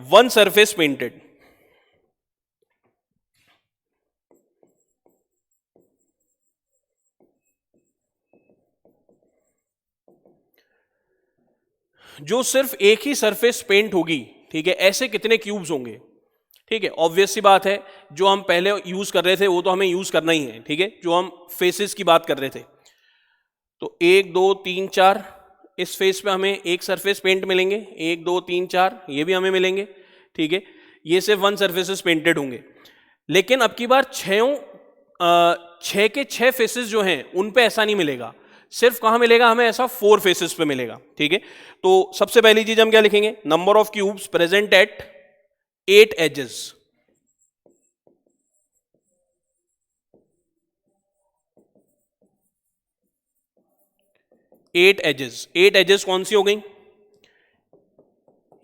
1 सरफेस पेंटेड। जो सिर्फ एक ही सरफेस पेंट होगी। ठीक है, ऐसे कितने क्यूब्स होंगे। ठीक है, ऑब्वियस सी बात है, जो हम पहले यूज कर रहे थे वो तो हमें यूज करना ही है। ठीक है, जो हम फेसेस की बात कर रहे थे, तो 1 2 3 4, इस फेस पे हमें एक सरफेस पेंट मिलेंगे, 1 2 3 4 ये भी हमें मिलेंगे। ठीक है, ये सिर्फ 1 सर्फेसेस पेंटेड होंगे। लेकिन अब की बार 6 के 6 फेसेस जो हैं उन पे ऐसा नहीं मिलेगा, सिर्फ कहां मिलेगा हमें, ऐसा 4 फेसेस पे मिलेगा। ठीक है, तो सबसे पहली चीज हम क्या लिखेंगे, number of cubes present at 8 edges. 8 edges. 8 edges कौन सी हो गई?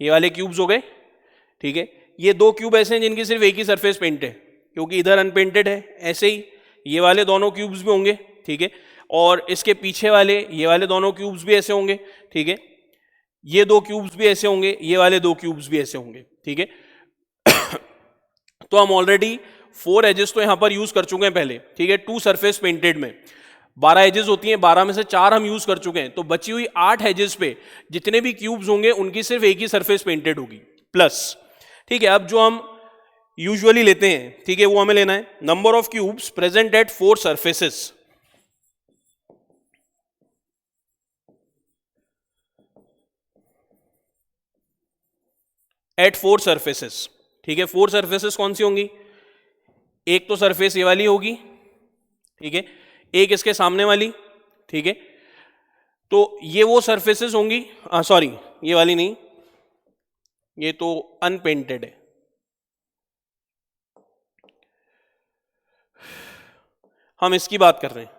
ये वाले क्यूब्स हो गए, ठीक है। ये दो क्यूब ऐसे हैं जिनकी सिर्फ एक ही सरफेस पेंट है, क्योंकि इधर अनपेंटेड है। ऐसे ही ये वाले दोनों क्यूब्स भी होंगे, ठीक है। और इसके पीछे वाले ये वाले दोनों क्यूब्स भी ऐसे होंगे, ठीक है। ये दो क्यूब्स भी ऐसे होंगे, ये वाले दो क्यूब्स भी ऐसे होंगे, ठीक है। तो हम ऑलरेडी 4 एजेस तो यहां पर यूज कर चुके हैं पहले, ठीक है। 2 सरफेस पेंटेड में 12 एजेस होती हैं, 12 में से 4 हम यूज कर चुके हैं, तो बची हुई 8 एजेस पे जितने भी क्यूब्स होंगे उनकी सिर्फ एक ही सरफेस पेंटेड होगी, प्लस, ठीक है। अब जो हम यूजुअली लेते हैं, ठीक है, वो हमें लेना है number of cubes present at 4 surfaces. At 4 surfaces, ठीक है। 4 सरफेसेस कौन सी होंगी? एक तो सरफेस ये वाली होगी, ठीक है, एक इसके सामने वाली, ठीक है। तो ये वो सरफेसेस होंगी, सॉरी ये वाली नहीं, ये तो अनपेंटेड है। हम इसकी बात कर रहे हैं।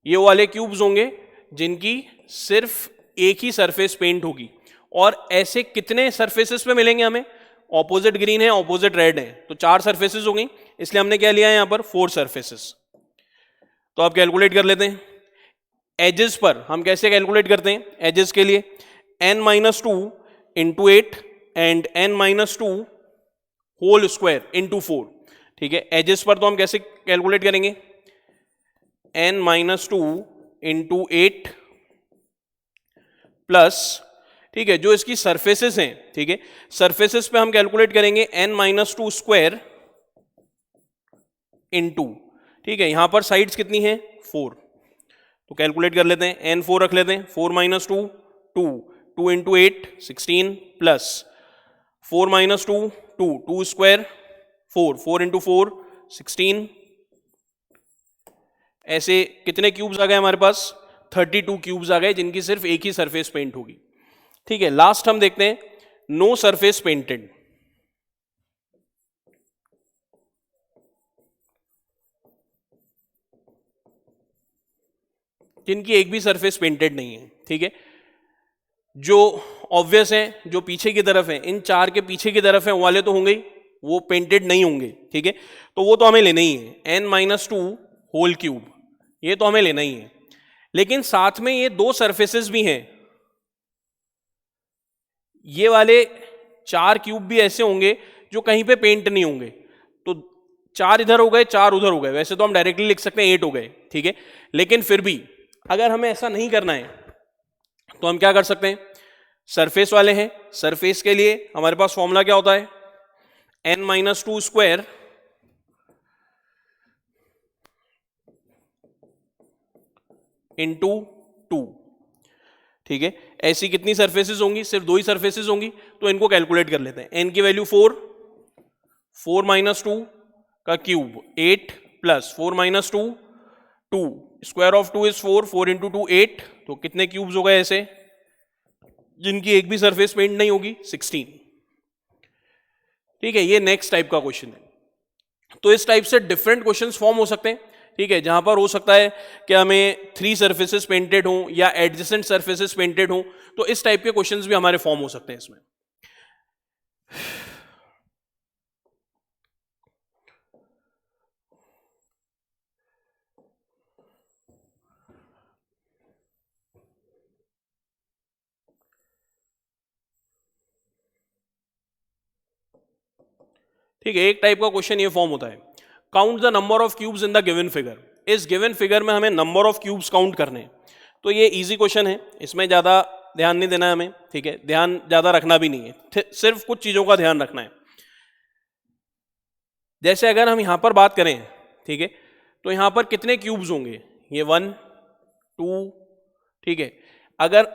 ये वाले क्यूब्स होंगे जिनकी सिर्फ एक ही सरफेस पेंट होगी। और ऐसे कितने सरफेसेस पे मिलेंगे हमें? ऑपोजिट ग्रीन है, ऑपोजिट रेड है, तो 4 सरफेसेस हो गई, इसलिए हमने क्या लिया है यहां पर? 4 सरफेसेस। तो आप कैलकुलेट कर लेते हैं। एजेस पर हम कैसे कैलकुलेट करते हैं? एजेस के लिए n-2 into 8 and n-2 whole square into 4, ठीक है। एजेस पर तो हम कैसे कैलकुलेट करेंगे? n-2 इंटू 8 प्लस, ठीक है, जो इसकी सरफेसेस हैं, ठीक है, सरफेसेस पे हम कैलकुलेट करेंगे n-2 स्क्वायर इंटू, ठीक है, यहां पर साइड्स कितनी हैं? 4, तो कैलकुलेट कर लेते हैं। n4 रख लेते हैं, 4 - 2 2, 2 इंटू 8 16 प्लस 4 - 2 2, 2 स्क्वायर 4, 4 इंटू 4 16। ऐसे कितने क्यूब्स आ गए हमारे पास? 32 क्यूब्स आ गए जिनकी सिर्फ एक ही सरफेस पेंट होगी, ठीक है। लास्ट हम देखते हैं नो सरफेस पेंटेड। जिनकी एक भी सरफेस पेंटेड नहीं है, ठीक है। जो ऑब्वियस है, जो पीछे की तरफ है, इन 4 के पीछे की तरफ है वो वाले तो होंगे ही, वो पेंटेड नहीं होंगे, ठीक है। तो वो तो हमें लेना ही है, n-2 होल क्यूब, ये तो हमें लेना ही है। लेकिन साथ में ये 2 सरफेसेस भी हैं, ये वाले 4 क्यूब भी ऐसे होंगे जो कहीं पे पेंट नहीं होंगे। तो 4 इधर हो गए, 4 उधर हो गए, वैसे तो हम डायरेक्टली लिख सकते हैं 8 हो गए, ठीक है। लेकिन फिर भी अगर हमें ऐसा नहीं करना है तो हम क्या कर सकते हैं? सरफेस वाले हैं, सरफेस के लिए हमारे पास फॉर्मूला क्या होता है? n-2 स्क्वायर इंटू 2, ठीक है। ऐसी कितनी सरफेसेस होंगी? सिर्फ 2 ही सरफेसेस होंगी, तो इनको कैलकुलेट कर लेते हैं। n की वैल्यू 4, 4 - 2 का cube 8 plus 4 - 2 2, square of 2 is 4, 4 into 2 8, तो कितने क्यूब्स हो गए ऐसे जिनकी एक भी सरफेस पेंट नहीं होगी? 16, ठीक है। ये नेक्स्ट टाइप का क्वेश्चन है। तो इस टाइप से डिफरेंट क्वेश्चंस फॉर्म हो सकते हैं, ठीक है, जहां पर हो सकता है कि हमें 3 सरफेसेस पेंटेड हो या एडजेसेंट सरफेसेस पेंटेड हो, तो इस टाइप के क्वेश्चंस भी हमारे फॉर्म हो सकते हैं इसमें। ठीक है, एक टाइप का क्वेश्चन ये फॉर्म होता है, count the number of cubes in the given figure. इस गिवन फिगर में हमें नंबर ऑफ क्यूब्स काउंट करने हैं। तो ये इजी क्वेश्चन है, इसमें ज्यादा ध्यान नहीं देना है हमें, ठीक है, ध्यान ज्यादा रखना भी नहीं है, सिर्फ कुछ चीजों का ध्यान रखना है। जैसे अगर हम यहां पर बात करें, ठीक है, तो यहां पर कितने क्यूब्स होंगे? ये 1 2, ठीक है। अगर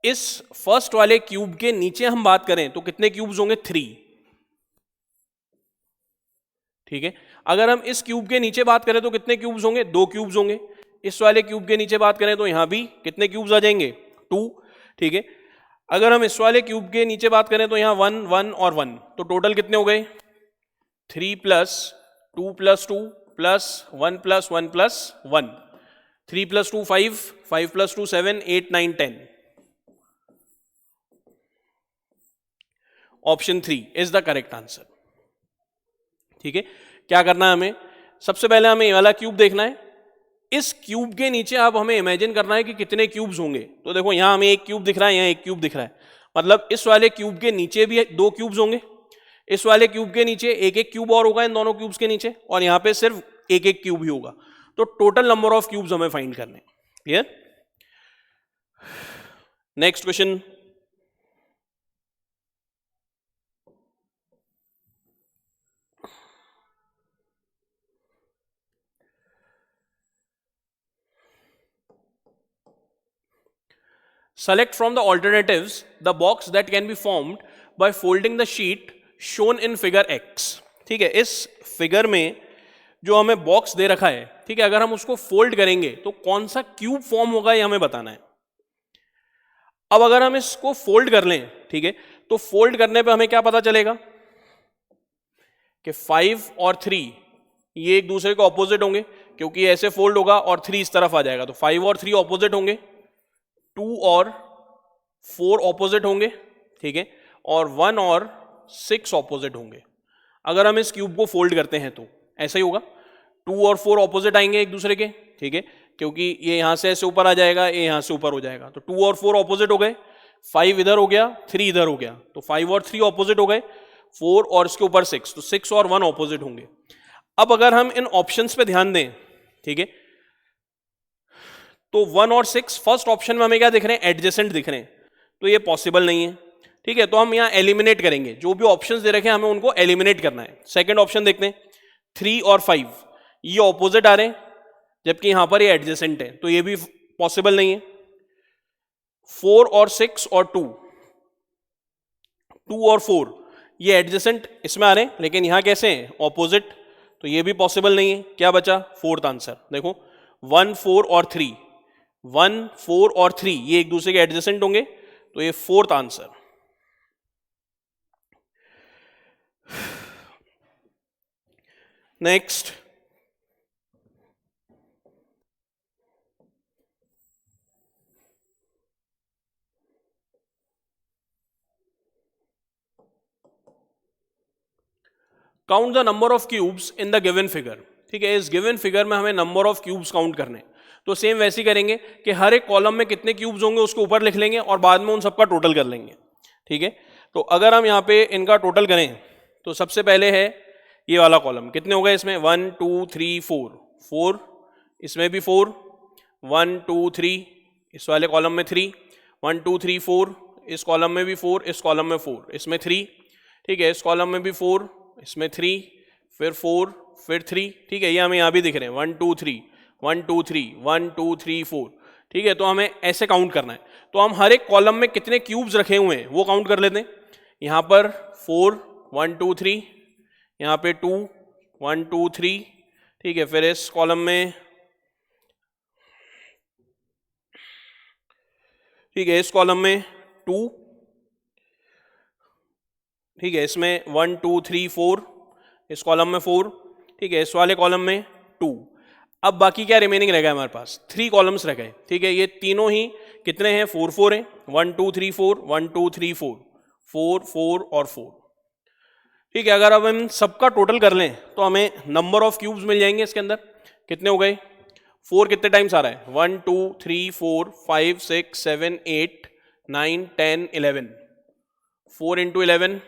इस फर्स्ट वाले क्यूब के नीचे हम बात करें तो कितने क्यूब्स होंगे? 3, ठीक है। अगर हम इस क्यूब के नीचे बात करें तो कितने क्यूब्स होंगे? 2 क्यूब्स होंगे। इस वाले क्यूब के नीचे बात करें तो यहां भी कितने क्यूब्स आ जाएंगे? 2, ठीक है। अगर हम इस वाले क्यूब के नीचे बात करें तो यहां 1 1 और 1, तो टोटल कितने हो गए? 3 + 2 + 2 + 1 + 1 + 1, 3 + 2 5, 5 + 2 7, 8 9 10. Option 3 is the correct answer. ठीक है, क्या करना है हमें? सबसे पहले हमें ये वाला क्यूब देखना है. इस क्यूब के नीचे अब हमें इमेजिन करना है कि कितने क्यूब्स होंगे. तो देखो यहां हमें एक क्यूब दिख रहा है, यहां एक क्यूब दिख रहा है, मतलब इस वाले क्यूब के नीचे भी 2 क्यूब्स होंगे, इस वाले क्यूब के नीचे एक एक क्यूब और होगा इन दोनों क्यूब्स के नीचे, और यहां पे सिर्फ एक एक क्यूब ही होगा. तो टोटल नंबर ऑफ क्यूब्स हमें फाइंड करने. Clear? Next question. Select from the alternatives the box that can be formed by folding the sheet shown in figure X. ठीक है, इस फिगर में जो हमें बॉक्स दे रखा है, ठीक है, अगर हम उसको फोल्ड करेंगे तो कौन सा क्यूब फॉर्म होगा ये हमें बताना है. अब अगर हम इसको फोल्ड कर लें, ठीक है, तो फोल्ड करने पे हमें क्या पता चलेगा कि 5 और 3 ये एक दूसरे के ऑपोजिट होंगे, क्योंकि ऐसे फोल्ड होगा और 3 इस तरफ आ जाएगा, तो 5 और 3 ऑपोजिट होंगे, 2 और 4 ऑपोजिट होंगे, ठीक है, और 1 और 6 ऑपोजिट होंगे. अगर हम इस क्यूब को फोल्ड करते हैं तो ऐसा ही होगा, 2 और 4 ऑपोजिट आएंगे एक दूसरे के, ठीक है, क्योंकि ये यहां से ऐसे ऊपर आ जाएगा, ये यहां से ऊपर हो जाएगा, तो 2 और 4 ऑपोजिट हो गए, 5 इधर हो गया, 3 इधर हो गया, तो 5 और 3 ऑपोजिट हो गए, 4 और इसके ऊपर 6, तो 6 और 1 ऑपोजिट होंगे. अब अगर हम इन ऑप्शंस पे ध्यान दें, ठीक है, तो 1 और 6 फर्स्ट ऑप्शन में हमें क्या दिख रहे हैं? एडजेसेंट दिख रहे हैं, तो ये पॉसिबल नहीं है. ठीक है, तो हम यहां एलिमिनेट करेंगे, जो भी ऑप्शंस दे रखे हैं हमें उनको एलिमिनेट करना है. सेकंड ऑप्शन देखते हैं, 3 और 5 ये ऑपोजिट आ रहे हैं, जबकि यहां पर ये एडजेसेंट है, तो ये भी पॉसिबल नहीं है. 4 और 6 और 2, 2 और 4 ये एडजेसेंट इसमें आ रहे हैं, लेकिन यहां कैसे हैं? ऑपोजिट, तो ये भी पॉसिबल नहीं है. क्या बचा? Fourth answer. देखो 1 4 और 3, 1 4 और 3 ये एक दूसरे के एडजेसेंट होंगे, तो ये fourth answer. Next, count the number of cubes in the given figure. ठीक है, इस गिवन फिगर में हमें नंबर ऑफ क्यूब्स काउंट करने. तो सेम वैसे ही करेंगे कि हर एक कॉलम में कितने क्यूब्स होंगे उसको ऊपर लिख लेंगे और बाद में उन सबका टोटल कर लेंगे. ठीक है, तो अगर हम यहाँ पे इनका टोटल करें तो सबसे पहले है ये वाला कॉलम, कितने हो गए इसमें? 1 2 3 4, 4, इसमें भी 4, 1 2 3, इस वाले कॉलम में 3, 1 2 3 4, इस कॉलम में भी 4, इस कॉलम में 4, इसमें 3. ठीक है, इस कॉलम में भी 4, इसमें 3, फिर 4, फिर 3. ठीक है, ये हमें यहाँ भी दिख रहे हैं 1 2 3, 1 2 3, 1 2 3 4. ठीक है, तो हमें ऐसे काउंट करना है. तो हम हर एक कॉलम में कितने क्यूब्स रखे हुए हैं वो काउंट कर लेते हैं. यहाँ पर 4 1 2 3, यहाँ पे 2 1 2 3. ठीक है, फिर इस कॉलम में, ठीक है, इस कॉलम में 2. ठीक है, इसमें 1 2 3 4, इस कॉलम में 4. ठीक है, इस वाले कॉलम में 2. अब बाकी क्या रिमेनिंग रह गया हमारे पास? 3 कॉलम्स रह गए. ठीक है, ये तीनों ही कितने हैं? 4 4 हैं. 1 2 3 4, 1 2 3 4, 4 4 और 4. ठीक है, अगर अब हम सबका टोटल कर लें तो हमें नंबर ऑफ क्यूब्स मिल जाएंगे इसके अंदर. कितने हो गए? 4 कितने टाइम्स आ रहा है? 1 2 3 4 5 6 7 8 9 10 11. 4 इंटू 11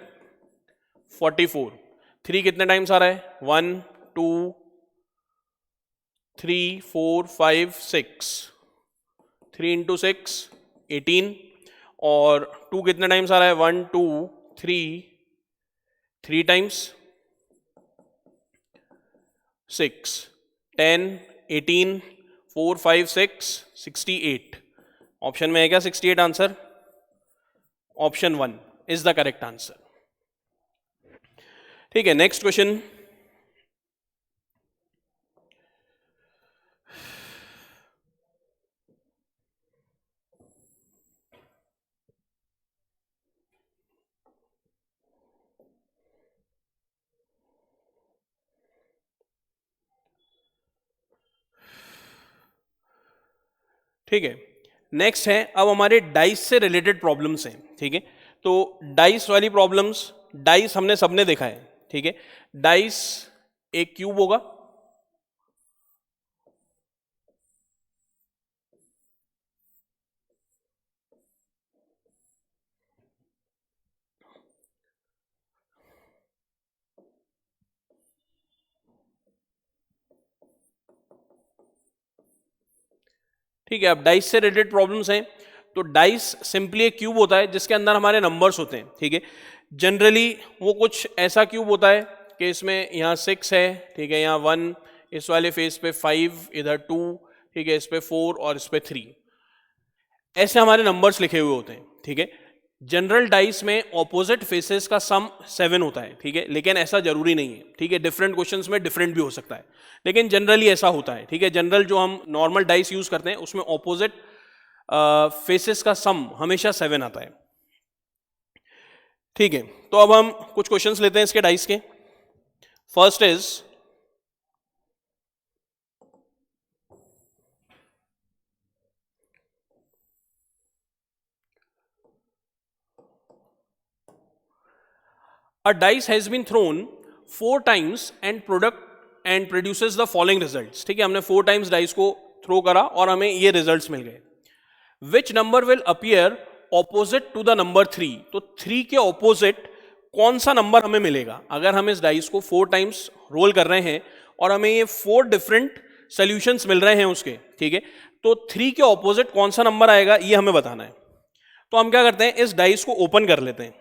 44. 3 कितने टाइम्स आ रहा है? 1 2 3 4 5 6. 3 इंटू 6 18. और 2 कितने टाइम्स आ रहा है? 1 2 3, 3 टाइम्स 6, 10 18 4 5 6 68. ऑप्शन में है क्या 68 answer? Option 1 is the correct answer. ठीक है, नेक्स्ट क्वेश्चन. ठीक है, नेक्स्ट है अब हमारे डाइस से रिलेटेड प्रॉब्लम्स हैं। ठीक है, तो डाइस वाली प्रॉब्लम्स, डाइस हमने सबने देखा है। ठीक है, डाइस एक क्यूब होगा, ठीक है। अब डाइस से रिलेटेड प्रॉब्लम्स हैं, तो डाइस सिंपली एक क्यूब होता है जिसके अंदर हमारे नंबर्स होते हैं। ठीक है, जनरली वो कुछ ऐसा क्यूब होता है कि इसमें यहाँ 6 है, ठीक है, यहाँ 1, इस वाले फेस पे 5, इधर 2, ठीक है, इस पे 4 और इस पे 3, ऐसे हमारे नंबर्स लिखे हुए होते हैं। ठीक है, जनरल डाइस में ऑपोजिट फेसेस का सम 7 होता है। ठीक है, लेकिन ऐसा जरूरी नहीं है। ठीक है, डिफरेंट क्वेश्चंस में डिफरेंट भी हो सकता है, लेकिन जनरली ऐसा होता है। ठीक है, जनरल जो हम नॉर्मल डाइस यूज करते हैं उसमें ऑपोजिट फेसेस का सम हमेशा 7 आता है। ठीक है, तो अब हम कुछ क्वेश्चंस लेते हैं इसके डाइस के। First is a dice has been thrown 4 times and produces the following results। ठीक है, हमने 4 times डाइस को थ्रो करा और हमें ये रिजल्ट्स मिल गए। Which number will appear opposite to the number 3, तो 3 के ऑपोजिट कौन सा नंबर हमें मिलेगा अगर हम इस डाइस को 4 टाइम्स रोल कर रहे हैं और हमें ये 4 डिफरेंट सोल्यूशंस मिल रहे हैं उसके। ठीक है, तो 3 के ऑपोजिट कौन सा नंबर आएगा ये हमें बताना है। तो हम क्या करते हैं, इस डाइस को ओपन कर लेते हैं।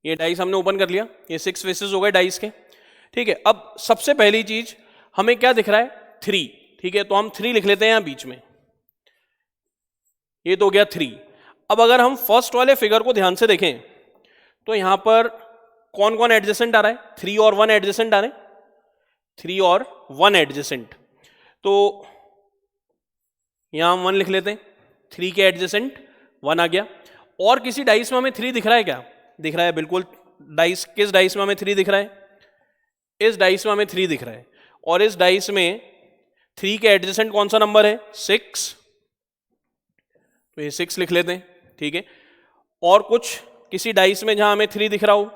ये डाइस हमने ओपन कर लिया, ये 6 फेसेस हो गए डाइस के। ठीक है, अब सबसे पहली चीज हमें क्या दिख रहा है, 3। ठीक है, तो हम 3 लिख लेते हैं यहां बीच में, ये तो हो गया 3। अब अगर हम फर्स्ट वाले फिगर को ध्यान से देखें तो यहां पर कौन कौन एडजेसेंट आ रहा है, 3 और 1 एडजेसेंट आ रहे हैं, 3 और 1 एडजेसेंट। तो यहां हम 1 लिख लेते हैं, 3 के एडजेसेंट 1 आ गया। और किसी डाइस में हमें 3 दिख रहा है क्या, दिख रहा है बिल्कुल। डाइस, किस डाइस में हमें 3 दिख रहा है, इस डाइस में हमें 3 दिख रहा है। और इस डाइस में 3 के एडजेसेंट कौन सा नंबर है, 6, तो ये 6 लिख लेते हैं। ठीक है, और कुछ किसी डाइस में जहां हमें 3 दिख रहा हो,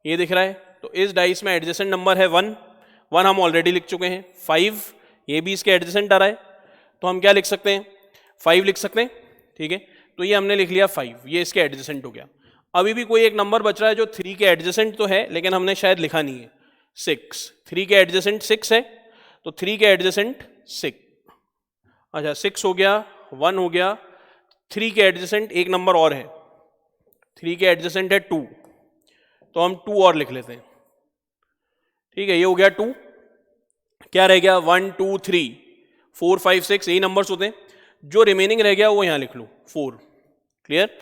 ये दिख रहा है, तो इस डाइस में एडजेसेंट नंबर है 1, 1 हम ऑलरेडी लिख चुके हैं। 5, ये भी इसके एडजेसेंट आ रहा है, तो हम क्या लिख सकते हैं, 5 लिख सकते हैं। ठीक है, तो ये हमने लिख लिया 5, ये इसके एडजेसेंट हो गया। अभी भी कोई एक नंबर बच रहा है जो 3 के एडजेसेंट तो है लेकिन हमने शायद लिखा नहीं है, 6। 3 के एडजेसेंट 6 है, तो 3 के एडजेसेंट 6, अच्छा 6 हो गया, 1 हो गया, 3 के एडजेसेंट एक नंबर और है, 3 के एडजेसेंट है 2, तो हम 2 और लिख लेते हैं। ठीक है, ये हो गया 2, क्या रह गया, 1 2 3 4 5 6, यही नंबर्स होते हैं। जो रिमेनिंग रह गया वो यहां लिख लो, 4। क्लियर?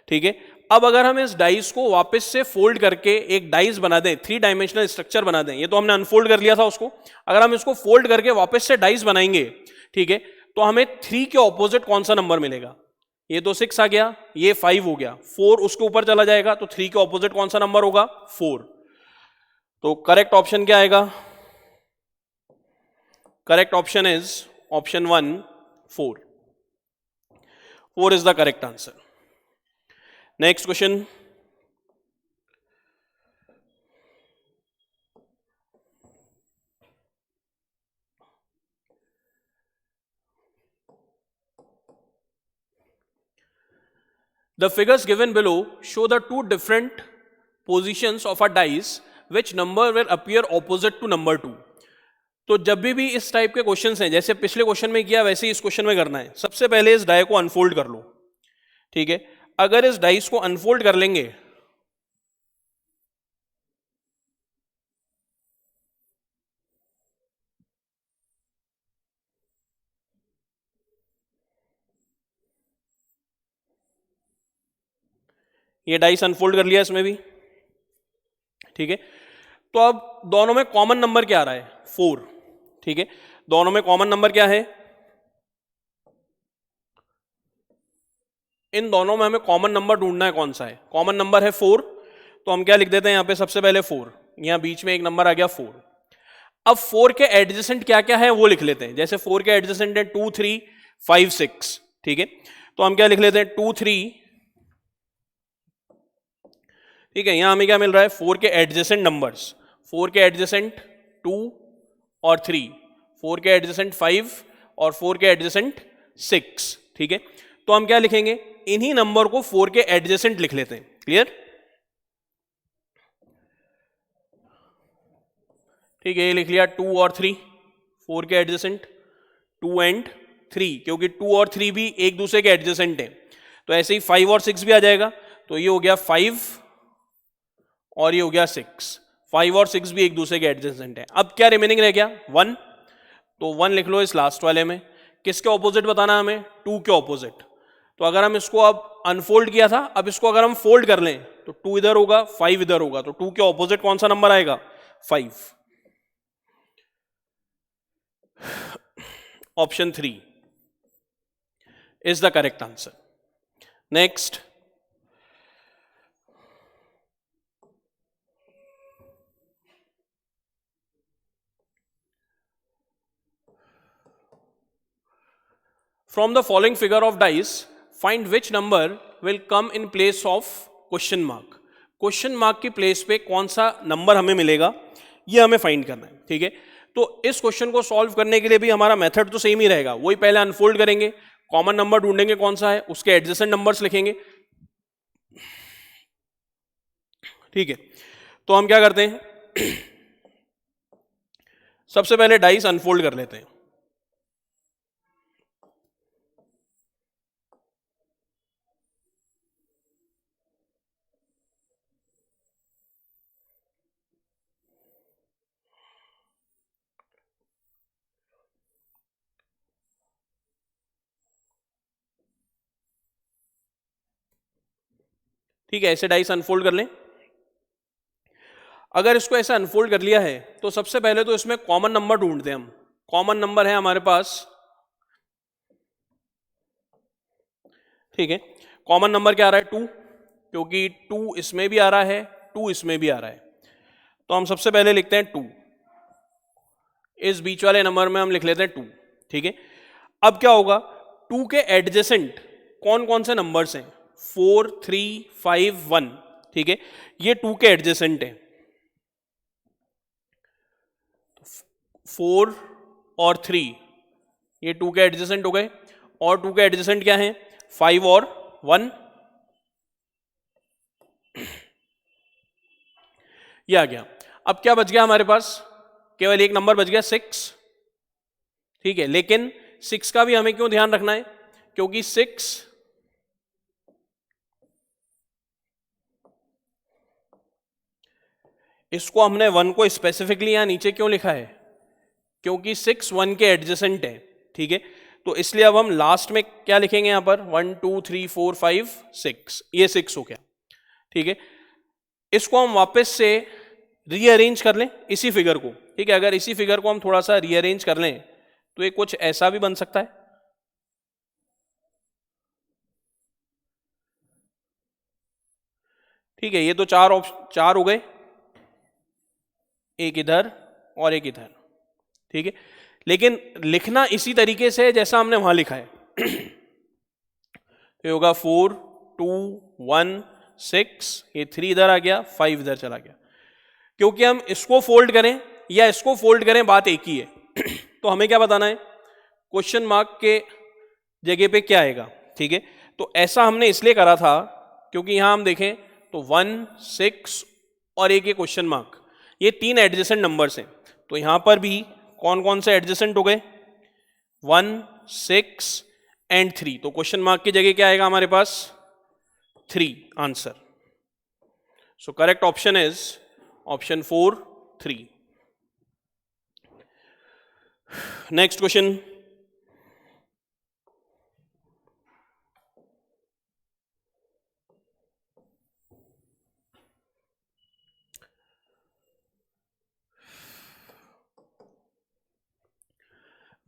ठीक है, अब अगर हम इस डाइस को वापस से फोल्ड करके एक डाइस बना दें, 3 डायमेंशनल स्ट्रक्चर बना दें, ये तो हमने अनफोल्ड कर लिया था उसको, अगर हम इसको फोल्ड करके वापस से डाइस बनाएंगे, ठीक है, तो हमें 3 के ऑपोजिट कौन सा नंबर मिलेगा, ये तो 6 आ गया, ये 5 हो गया, 4 उसके ऊपर चला जाएगा, तो 3 के ऑपोजिट कौन सा नंबर होगा, 4। तो करेक्ट ऑप्शन क्या आएगा, correct option is option 1, 4। 4 is the correct answer. Next question, the figures given below show the 2 different positions of a dice which number will appear opposite to number 2। तो जब भी इस type के questions हैं, जैसे पिछले क्वेश्चन में किया वैसे ही इस क्वेश्चन में करना है। सबसे पहले इस डाई को अनफोल्ड कर लो। ठीक है, अगर इस डाइस को अनफोल्ड कर लेंगे ये डाइस अनफोल्ड कर लिया इसमें भी, ठीक है। तो अब दोनों में कॉमन नंबर क्या आ रहा है? 4, ठीक है। दोनों में कॉमन नंबर क्या है? इन दोनों में हमें कॉमन नंबर ढूंढना है, कौन सा है? कॉमन नंबर है 4, तो हम क्या लिख देते हैं यहाँ पे? सबसे पहले 4, यहाँ बीच में एक नंबर आ गया 4। अब 4 के एडजेसेंट क्या क्या है वो लिख लेते हैं। जैसे 4 के एडजेसेंट है 2, 3, 5, 6, ठीक है। तो हम क्या लिख लेते हैं? 2, 3, ठीक है। यहां हमें क्या मिल रहा है? 4 के एडजेसेंट नंबर्स, 4 के एडजेसेंट 2 और 3, 4 के एडजेसेंट 5 और 4 के एडजेसेंट 6, ठीक है। तो हम क्या लिखेंगे? इन्हीं नंबर को 4 के एडजेसेंट लिख लेते हैं। क्लियर? ठीक है, ये लिख लिया 2 और 3, 4 के एडजेसेंट 2 एंड 3, क्योंकि 2 और 3 भी एक दूसरे के एडजेसेंट है। तो ऐसे ही 5 और 6 भी आ जाएगा। तो ये हो गया 5 और ये हो गया 6, 5 और 6 भी एक दूसरे के एडजेसेंट है। अब क्या रिमेनिंग रह गया? 1। तो 1 लिख लो इस लास्ट वाले में। किसके ऑपोजिट बताना हमें? 2 के ऑपोजिट। तो अगर हम इसको अब अनफोल्ड किया था, अब इसको अगर हम फोल्ड कर लें तो 2 इधर होगा, 5 इधर होगा। तो 2 के ऑपोजिट कौन सा नंबर आएगा? 5। Option 3 is the correct answer. Next, from the following figure of dice find which number will come in place of question mark. Question mark की प्लेस पे कौन सा नंबर हमें मिलेगा, ये हमें फाइंड करना है, ठीक है। तो इस क्वेश्चन को सॉल्व करने के लिए भी हमारा मेथड तो सेम ही रहेगा। वही पहले अनफोल्ड करेंगे, कॉमन नंबर ढूंढेंगे कौन सा है, उसके एडजेसेंट नंबर्स लिखेंगे, ठीक है। तो हम क्या करते हैं? सबसे पहले डाइस अनफोल्ड कर लेते हैं। ठीक है, ऐसे डाइस अनफोल्ड कर लें। अगर इसको ऐसे अनफोल्ड कर लिया है तो सबसे पहले तो इसमें कॉमन नंबर ढूंढते हैं हम। कॉमन नंबर है हमारे पास, ठीक है। कॉमन नंबर क्या आ रहा है? 2, क्योंकि 2 इसमें भी आ रहा है, 2 इसमें भी आ रहा है। तो हम सबसे पहले लिखते हैं 2, इस बीच वाले नंबर में हम लिख लेते हैं 2, ठीक है। अब क्या होगा? 2 के एडजेसेंट कौन कौन से नंबर्स हैं? 4, 3, 5, 1, ठीक है। ये 2 के एडजेसेंट है, 4 और 3, ये 2 के एडजेसेंट हो गए। और 2 के एडजेसेंट क्या है? 5 और 1, ये आ गया। अब क्या बच गया हमारे पास? केवल एक नंबर बच गया, 6, ठीक है। लेकिन 6 का भी हमें क्यों ध्यान रखना है? क्योंकि 6 इसको हमने 1 को स्पेसिफिकली यहां नीचे क्यों लिखा है? क्योंकि 6 1 के एडजेसेंट है, ठीक है। तो इसलिए अब हम लास्ट में क्या लिखेंगे यहां पर? 1 2 3 4 5 6, ये 6 हो गया, ठीक है। इसको हम वापस से रीअरेंज कर लें इसी फिगर को, ठीक है। अगर इसी फिगर को हम थोड़ा सा रीअरेंज कर लें तो ये कुछ ऐसा भी बन सकता है, ठीक है। ये तो चार हो गए, एक इधर और एक इधर, ठीक है। लेकिन लिखना इसी तरीके से जैसा हमने वहां लिखा है। तो होगा 4 2 1 6, ये 3 इधर आ गया, 5 इधर चला गया। क्योंकि हम इसको फोल्ड करें या इसको फोल्ड करें, बात एक ही है। तो हमें क्या बताना है? क्वेश्चन मार्क के जगह पे क्या आएगा, ठीक है। तो ऐसा हमने इसलिए करा था क्योंकि यहां हम देखें तो 1 6 और एक ये क्वेश्चन मार्क, ये 3 एडजेसेंट नंबर्स हैं। तो यहां पर भी कौन कौन से एडजेसेंट हो गए? 1 6 एंड 3। तो क्वेश्चन मार्क की जगह क्या आएगा हमारे पास? 3 answer. So correct option is option 4 3। Next question,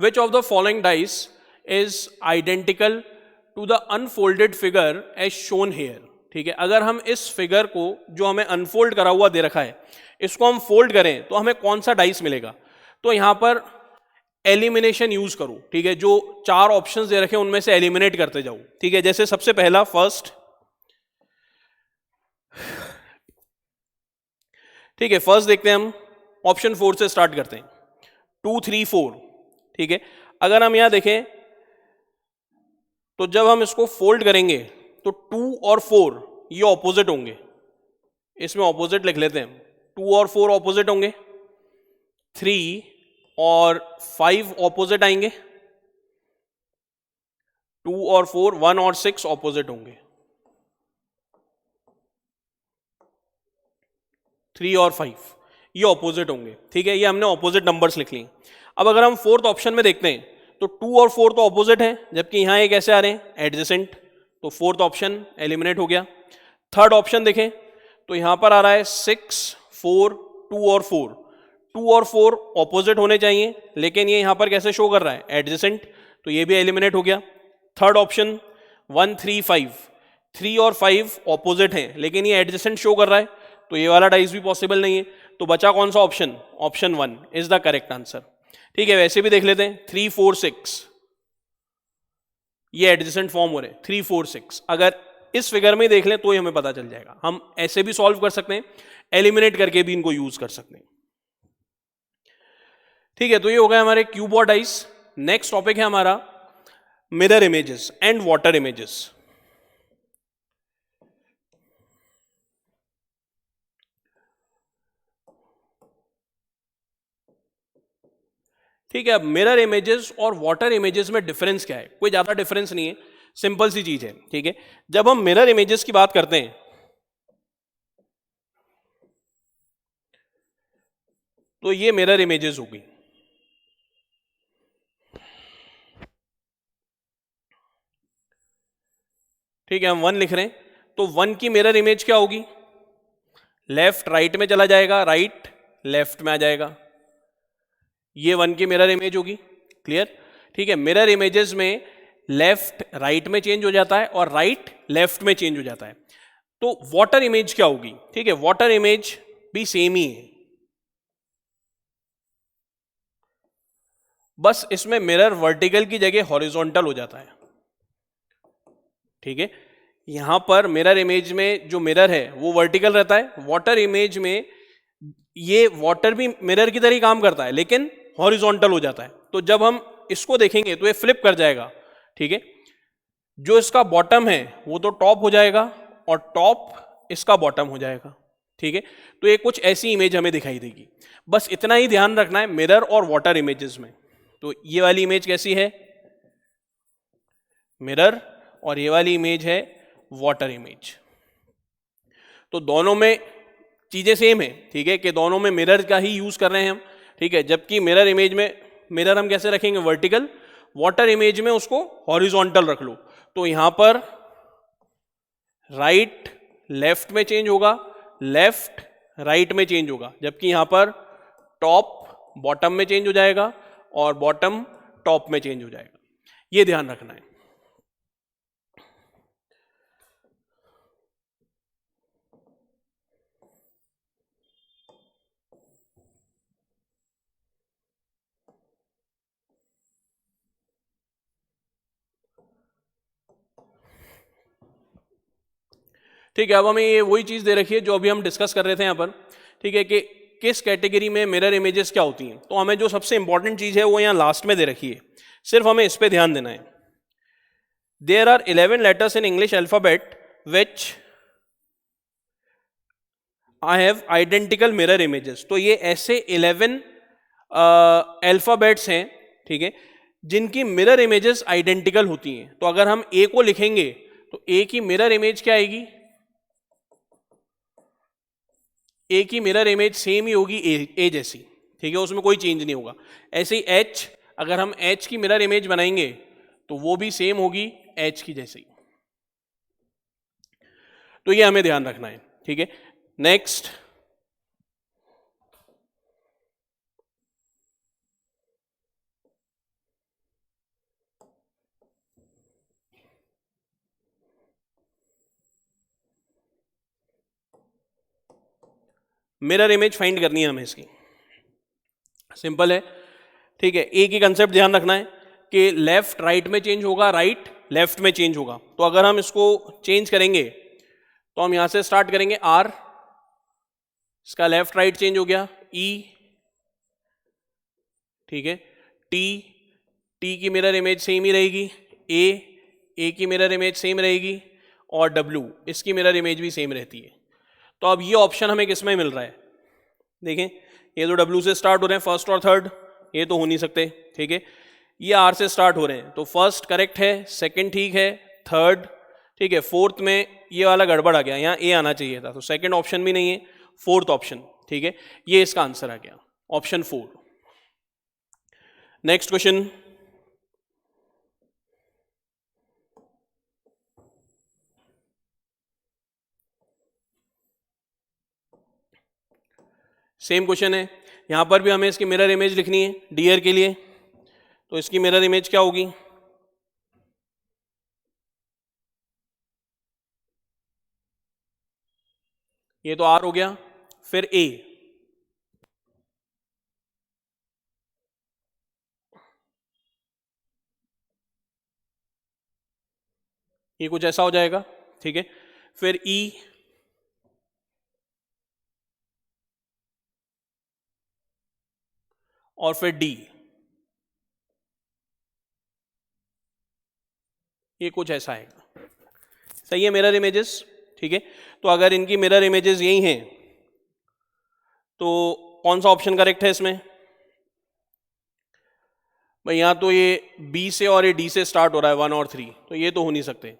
which of the following dice is identical to the unfolded figure as shown here. ठीक है, अगर हम इस फिगर को जो हमें अनफोल्ड करा हुआ दे रखा है इसको हम फोल्ड करें तो हमें कौन सा डाइस मिलेगा। तो यहां पर एलिमिनेशन यूज करो। ठीक है, जो 4 ऑप्शंस दे रखे हैं उनमें से एलिमिनेट करते जाओ। ठीक है, जैसे सबसे पहला फर्स्ट, ठीक है, फर्स्ट देखते हैं हम, ऑप्शन 4 से स्टार्ट करते हैं, 2 3 4। ठीक है, अगर हम यहां देखें तो जब हम इसको फोल्ड करेंगे तो 2 और 4 ये ऑपोजिट होंगे, इसमें ऑपोजिट लिख लेते हैं, 2 और 4 ऑपोजिट होंगे, 3 और 5 ऑपोजिट आएंगे, 2 और 4, 1 और 6 ऑपोजिट होंगे, 3 और 5 ये ऑपोजिट होंगे। ठीक है, ये हमने ऑपोजिट नंबर्स लिख ली। अब अगर हम फोर्थ ऑप्शन में देखते हैं तो 2 और 4 तो ऑपोजिट है, जबकि यहां ये कैसे आ रहे हैं, एडजेसेंट, तो फोर्थ ऑप्शन एलिमिनेट हो गया। थर्ड ऑप्शन देखें तो यहां पर आ रहा है 6 4 2 और 4, 2 और 4 ऑपोजिट होने चाहिए, लेकिन ये यहां पर कैसे शो कर रहा है, एडजेसेंट, तो ये भी एलिमिनेट हो गया। थर्ड ऑप्शन 1 3 5, 3 और 5 ऑपोजिट हैं लेकिन ये एडजेसेंट शो कर रहा है, तो ये वाला डाइस भी पॉसिबल नहीं है। तो बचा कौन सा option, option 1 is the correct answer. ठीक है, वैसे भी देख लेते हैं, 3 4 6 ये एडजेसेंट फॉर्म हो रहे, 3 4 6 अगर इस फिगर में देख लें तो ही हमें पता चल जाएगा। हम ऐसे भी सॉल्व कर सकते हैं, एलिमिनेट करके भी इनको यूज कर सकते हैं। ठीक है, तो ये हो गया हमारे क्यूब और डाइस। नेक्स्ट टॉपिक है हमारा mirror images and water images. ठीक है, अब मिरर इमेजेस और वाटर इमेजेस में डिफरेंस क्या है, कोई ज्यादा डिफरेंस नहीं है, सिंपल सी चीज है। ठीक है, जब हम मिरर इमेजेस की बात करते हैं तो ये मिरर इमेजेस होगी। ठीक है, हम 1 लिख रहे हैं तो 1 की मिरर इमेज क्या होगी, लेफ्ट राइट में चला जाएगा, राइट लेफ्ट में आ जाएगा, ये 1 की मिरर इमेज होगी। क्लियर। ठीक है, मिरर इमेजेस में लेफ्ट राइट में चेंज हो जाता है और राइट लेफ्ट में चेंज हो जाता है। तो वाटर इमेज क्या होगी, ठीक है, वाटर इमेज भी सेम ही है, बस इसमें मिरर वर्टिकल की जगह हॉरिजॉन्टल हो जाता है। ठीक है, यहां पर मिरर इमेज में जो मिरर है वो वर्टिकल रहता है, वाटर इमेज में ये वाटर भी मिरर की तरह ही काम करता है लेकिन हॉरिजॉन्टल हो जाता है। तो जब हम इसको देखेंगे तो ये फ्लिप कर जाएगा। ठीक है, जो इसका बॉटम है वो तो टॉप हो जाएगा और टॉप इसका बॉटम हो जाएगा। ठीक है, तो ये कुछ ऐसी इमेज हमें दिखाई देगी। बस इतना ही ध्यान रखना है मिरर और वाटर इमेजेस में। तो ये वाली इमेज कैसी है, मिरर, और ये वाली इमेज है वाटर इमेज। तो दोनों में चीजें सेम है। ठीक है, कि दोनों में मिरर का ही यूज कर रहे हैं हम। ठीक है, जबकि मिरर इमेज में मिरर हम कैसे रखेंगे, वर्टिकल, वाटर इमेज में उसको हॉरिजॉन्टल रख लो। तो यहां पर राइट लेफ्ट में चेंज होगा, लेफ्ट राइट में चेंज होगा, जबकि यहां पर टॉप बॉटम में चेंज हो जाएगा और बॉटम टॉप में चेंज हो जाएगा। ये ध्यान रखना है। ठीक है, अब हमें ये वही चीज दे रखी है जो अभी हम डिस्कस कर रहे थे यहां पर। ठीक है, कि किस कैटेगरी में मिरर इमेजेस क्या होती हैं। तो हमें जो सबसे इंपॉर्टेंट चीज है वो यहां लास्ट में दे रखी है, सिर्फ हमें इस पे ध्यान देना है। There are 11 letters in English alphabet which I have identical mirror images. तो ये ऐसे 11 अल्फाबेट्स हैं, ठीक है, जिनकी मिरर इमेजेस आइडेंटिकल होती हैं। तो अगर हम ए को लिखेंगे तो ए की मिरर इमेज क्या आएगी, ए की मिरर इमेज सेम ही होगी ए जैसी। ठीक है, उसमें कोई चेंज नहीं होगा। ऐसे ही एच, अगर हम एच की मिरर इमेज बनाएंगे तो वो भी सेम होगी एच की जैसी। तो ये हमें ध्यान रखना है। ठीक है, नेक्स्ट, मिरर इमेज फाइंड करनी है हमें इसकी। सिंपल है, ठीक है। एक ही कंसेप्ट ध्यान रखना है कि लेफ्ट राइट में चेंज होगा, राइट लेफ्ट में चेंज होगा। तो अगर हम इसको चेंज करेंगे तो हम यहां से स्टार्ट करेंगे आर, इसका लेफ्ट राइट चेंज हो गया, ई, ठीक है, टी, टी की मिरर इमेज सेम ही रहेगी, ए की मिरर इमेज सेम रहेगी, और डब्ल्यू, इसकी मिरर इमेज भी सेम रहती है। तो अब ये ऑप्शन हमें किस में मिल रहा है, देखें, ये तो डब्ल्यू से स्टार्ट हो रहे हैं फर्स्ट और थर्ड, ये तो हो नहीं सकते, ठीक है। ये आर से स्टार्ट हो रहे हैं, तो फर्स्ट करेक्ट है, सेकंड ठीक है, थर्ड ठीक है, फोर्थ में ये वाला गड़बड़ आ गया, यहाँ ए आना चाहिए था, तो सेकंड ऑप्शन भी नहीं है, फोर्थ ऑप्शन, ठीक है, ये इसका आंसर आ गया, option 4। Next question, same question है, यहां पर भी हमें इसकी मिरर इमेज लिखनी है डियर के लिए। तो इसकी मिरर इमेज क्या होगी, ये तो आर हो गया, फिर ए, ये कुछ ऐसा हो जाएगा, ठीक है, फिर ई, और फिर डी, ये कुछ ऐसा आएगा। सही है, मिरर इमेजेस, ठीक है। तो अगर इनकी मिरर इमेजेस यही हैं तो कौन सा ऑप्शन करेक्ट है इसमें भाई, यहां तो ये बी से और ये डी से स्टार्ट हो रहा है 1 और 3, तो ये तो हो नहीं सकते।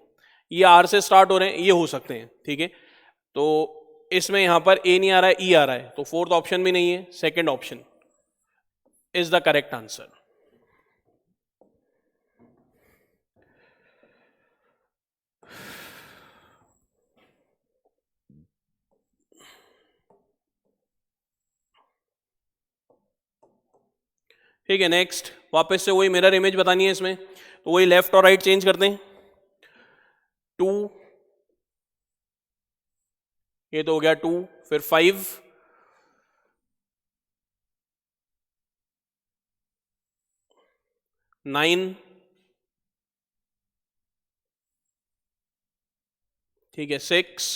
ये आर से स्टार्ट हो रहे हैं, ये हो सकते हैं, ठीक है। तो इसमें यहां पर ए नहीं आ रहा है, ई आ रहा है, तो फोर्थ ऑप्शन भी नहीं है, second option is the correct answer. ठीक है, नेक्स्ट वापस से वही मिरर इमेज बतानी है इसमें, तो वही लेफ्ट और राइट चेंज करते हैं। 2, ये तो हो गया 2, फिर 5, 9, ठीक है, 6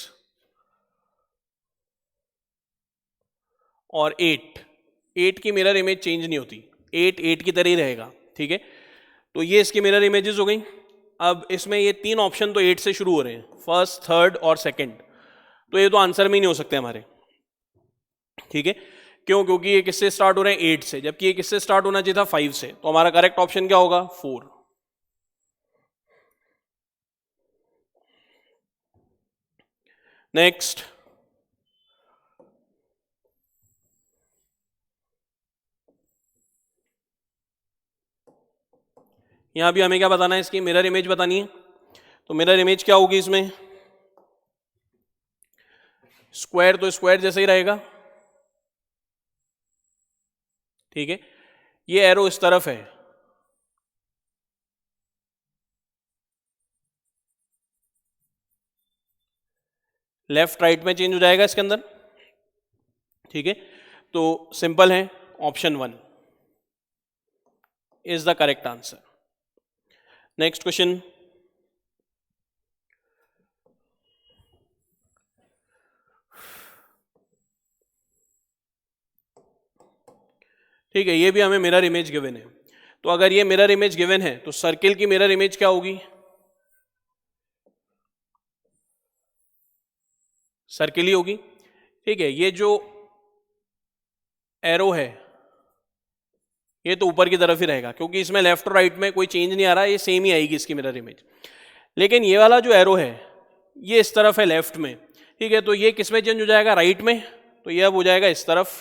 और 8। 8 की मिरर इमेज चेंज नहीं होती, 8 की तरह ही रहेगा, ठीक है। तो ये इसकी मिरर इमेजेस हो गई। अब इसमें ये 3 ऑप्शन तो 8 से शुरू हो रहे हैं, फर्स्ट, थर्ड और सेकंड, तो ये तो आंसर में ही नहीं हो सकते हमारे, ठीक है। क्यों, क्योंकि ये किससे स्टार्ट हो रहे हैं, 8 से, जबकि ये किससे स्टार्ट होना चाहिए था, 5 से। तो हमारा करेक्ट ऑप्शन क्या होगा, 4। नेक्स्ट, यहां भी हमें क्या बताना है, इसकी मिरर इमेज बतानी है। तो मिरर इमेज क्या होगी इसमें, स्क्वायर तो स्क्वायर जैसा ही रहेगा, ठीक है। ये एरो इस तरफ है, लेफ्ट राइट में चेंज हो जाएगा इसके अंदर, ठीक है। तो सिंपल है, option 1 is the correct answer. Next question, ठीक है, ये भी हमें मिरर इमेज गिवन है। तो अगर ये मिरर इमेज गिवन है तो सर्किल की मिरर इमेज क्या होगी, सर्किल ही होगी, ठीक है। ये जो एरो है ये तो ऊपर की तरफ ही रहेगा, क्योंकि इसमें लेफ्ट और राइट में कोई चेंज नहीं आ रहा, ये सेम ही आएगी इसकी मिरर इमेज। लेकिन ये वाला जो एरो है ये इस तरफ है लेफ्ट में, ठीक है। तो ये किस में चेंज हो जाएगा, राइट में, तो ये अब हो जाएगा इस तरफ,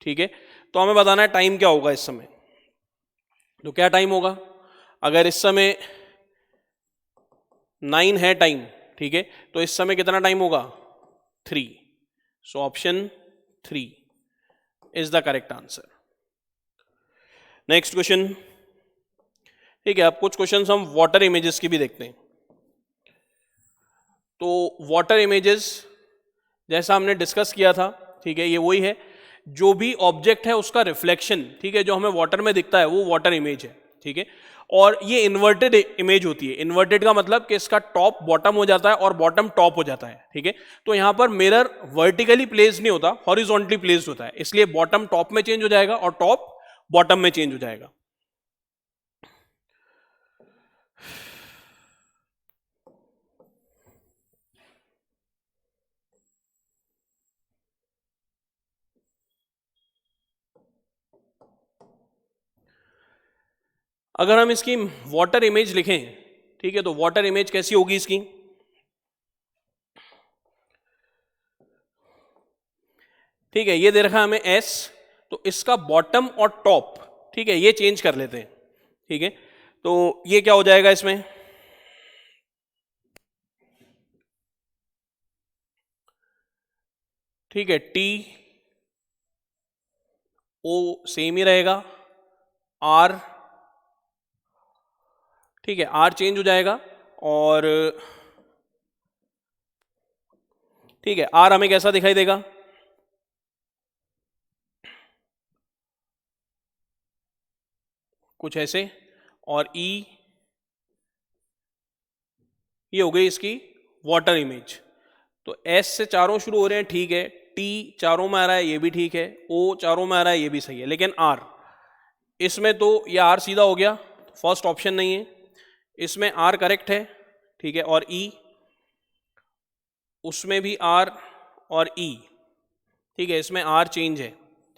ठीक है। तो हमें बताना है टाइम क्या होगा इस समय। तो क्या टाइम होगा, अगर इस समय 9 है टाइम, ठीक है, तो इस समय कितना टाइम होगा, 3। So option 3 is the correct answer. Next question, ठीक है। अब कुछ क्वेश्चंस हम वाटर इमेजेस की भी देखते हैं। तो वाटर इमेजेस जैसा हमने डिस्कस किया था ठीक है, ये वही है, जो भी ऑब्जेक्ट है उसका रिफ्लेक्शन, ठीक है, जो हमें वाटर में दिखता है वो वाटर इमेज है, ठीक है। और ये इन्वर्टेड इमेज होती है। इन्वर्टेड का मतलब कि इसका टॉप बॉटम हो जाता है और बॉटम टॉप हो जाता है, ठीक है। तो यहां पर मिरर वर्टिकली प्लेस नहीं होता, हॉरिजॉन्टली प्लेस्ड होता है, इसलिए बॉटम टॉप में चेंज हो जाएगा और टॉप बॉटम में चेंज हो जाएगा। अगर हम इसकी वाटर इमेज लिखें, ठीक है, तो वाटर इमेज कैसी होगी इसकी, ठीक है, ये दे रखा है हमें S, तो इसका बॉटम और टॉप, ठीक है, ये चेंज कर लेते हैं, ठीक है। तो ये क्या हो जाएगा इसमें, ठीक है, T O सेम ही रहेगा, R, ठीक है, R चेंज हो जाएगा, और ठीक है, R हमें कैसा दिखाई देगा, कुछ ऐसे, और E, ये हो गई इसकी वाटर इमेज। तो S से चारों शुरू हो रहे हैं, ठीक है, T चारों में आ रहा है, ये भी ठीक है, O चारों में आ रहा है, ये भी सही है, लेकिन R, इसमें तो ये R सीधा हो गया, फर्स्ट ऑप्शन नहीं है, इसमें R करेक्ट है, ठीक है, और E, उसमें भी R और E, ठीक है, इसमें R चेंज है,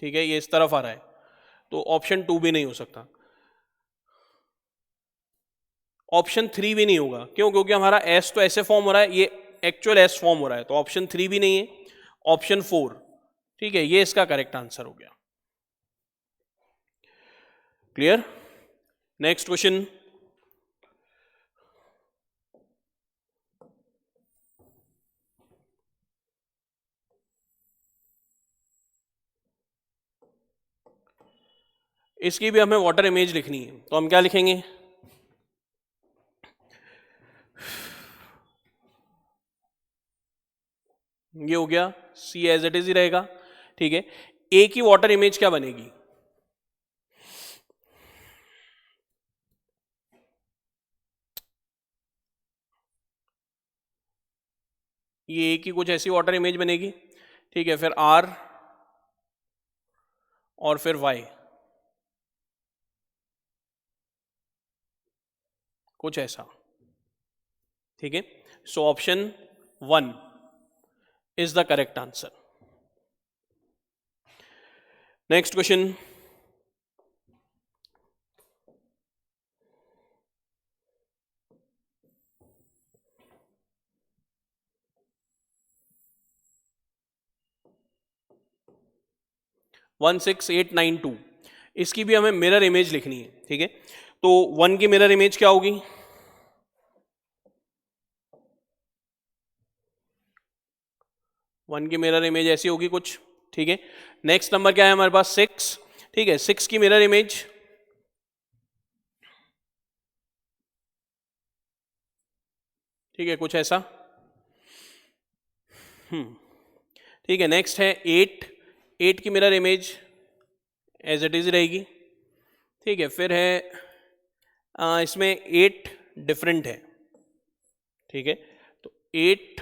ठीक है, ये इस तरफ आ रहा है, तो ऑप्शन 2 भी नहीं हो सकता, ऑप्शन 3 भी नहीं होगा, क्यों, क्योंकि हमारा S तो ऐसे फॉर्म हो रहा है, ये एक्चुअल S फॉर्म हो रहा है, तो ऑप्शन 3 भी नहीं है, ऑप्शन 4, ठीक है, ये इसका करेक्ट आंसर हो गया। क्लियर? नेक्स्ट क्वेश्चन, इसकी भी हमें वाटर इमेज लिखनी है, तो हम क्या लिखेंगे, ये हो गया, C एज इट इज ही रहेगा, ठीक है। A की वाटर इमेज क्या बनेगी, ये A की कुछ ऐसी वाटर इमेज बनेगी, ठीक है, फिर R और फिर Y, कुछ ऐसा, ठीक है। So option 1 is the correct answer. Next question, one 16892, इसकी भी हमें मिरर इमेज लिखनी है, ठीक है। तो 1 की मिरर इमेज क्या होगी, वन की मिरर इमेज ऐसी होगी कुछ, ठीक है। नेक्स्ट नंबर क्या है हमारे पास, 6, ठीक है, 6 की मिरर इमेज, ठीक है, कुछ ऐसा, ठीक है। नेक्स्ट है 8, 8 की mirror image as it is रहेगी, ठीक है। फिर है इसमें 8 डिफरेंट है, ठीक है, तो 8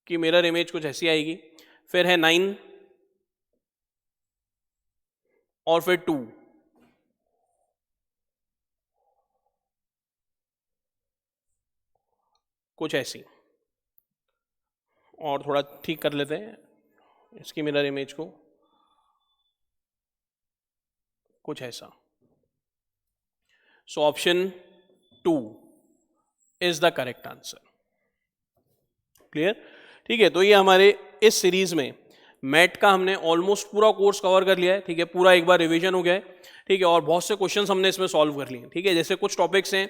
की मिरर इमेज कुछ ऐसी आएगी, फिर है 9 और फिर 2, कुछ ऐसी, और थोड़ा ठीक कर लेते हैं इसकी मिरर इमेज को, कुछ ऐसा। So option 2 is the correct answer. Clear? ठीक है, तो ये हमारे इस सीरीज में मैट का हमने ऑलमोस्ट पूरा कोर्स कवर कर लिया है, ठीक है, पूरा एक बार रिवीजन हो गया है, ठीक है, और बहुत से क्वेश्चंस हमने इसमें सॉल्व कर लिए, ठीक है। जैसे कुछ टॉपिक्स हैं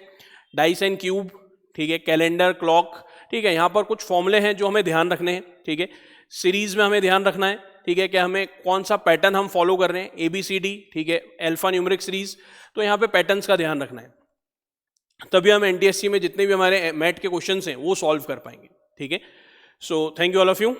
डाइस एंड क्यूब, ठीक है, कैलेंडर, क्लॉक, ठीक है, यहाँ पर कुछ फॉर्मूले हैं जो हमें ध्यान रखने हैं, ठीक है। सीरीज में हमें ध्यान रखना है, ठीक है, कि हमें कौन सा पैटर्न हम फॉलो कर रहे हैं, ABCD, ठीक है, अल्फा न्यूमेरिक सीरीज, तो यहाँ पे पैटर्न्स का ध्यान रखना है, तभी हम NTSC में जितने भी हमारे मैट के क्वेश्चंस हैं वो सॉल्व कर पाएंगे, ठीक है। So thank you all of you.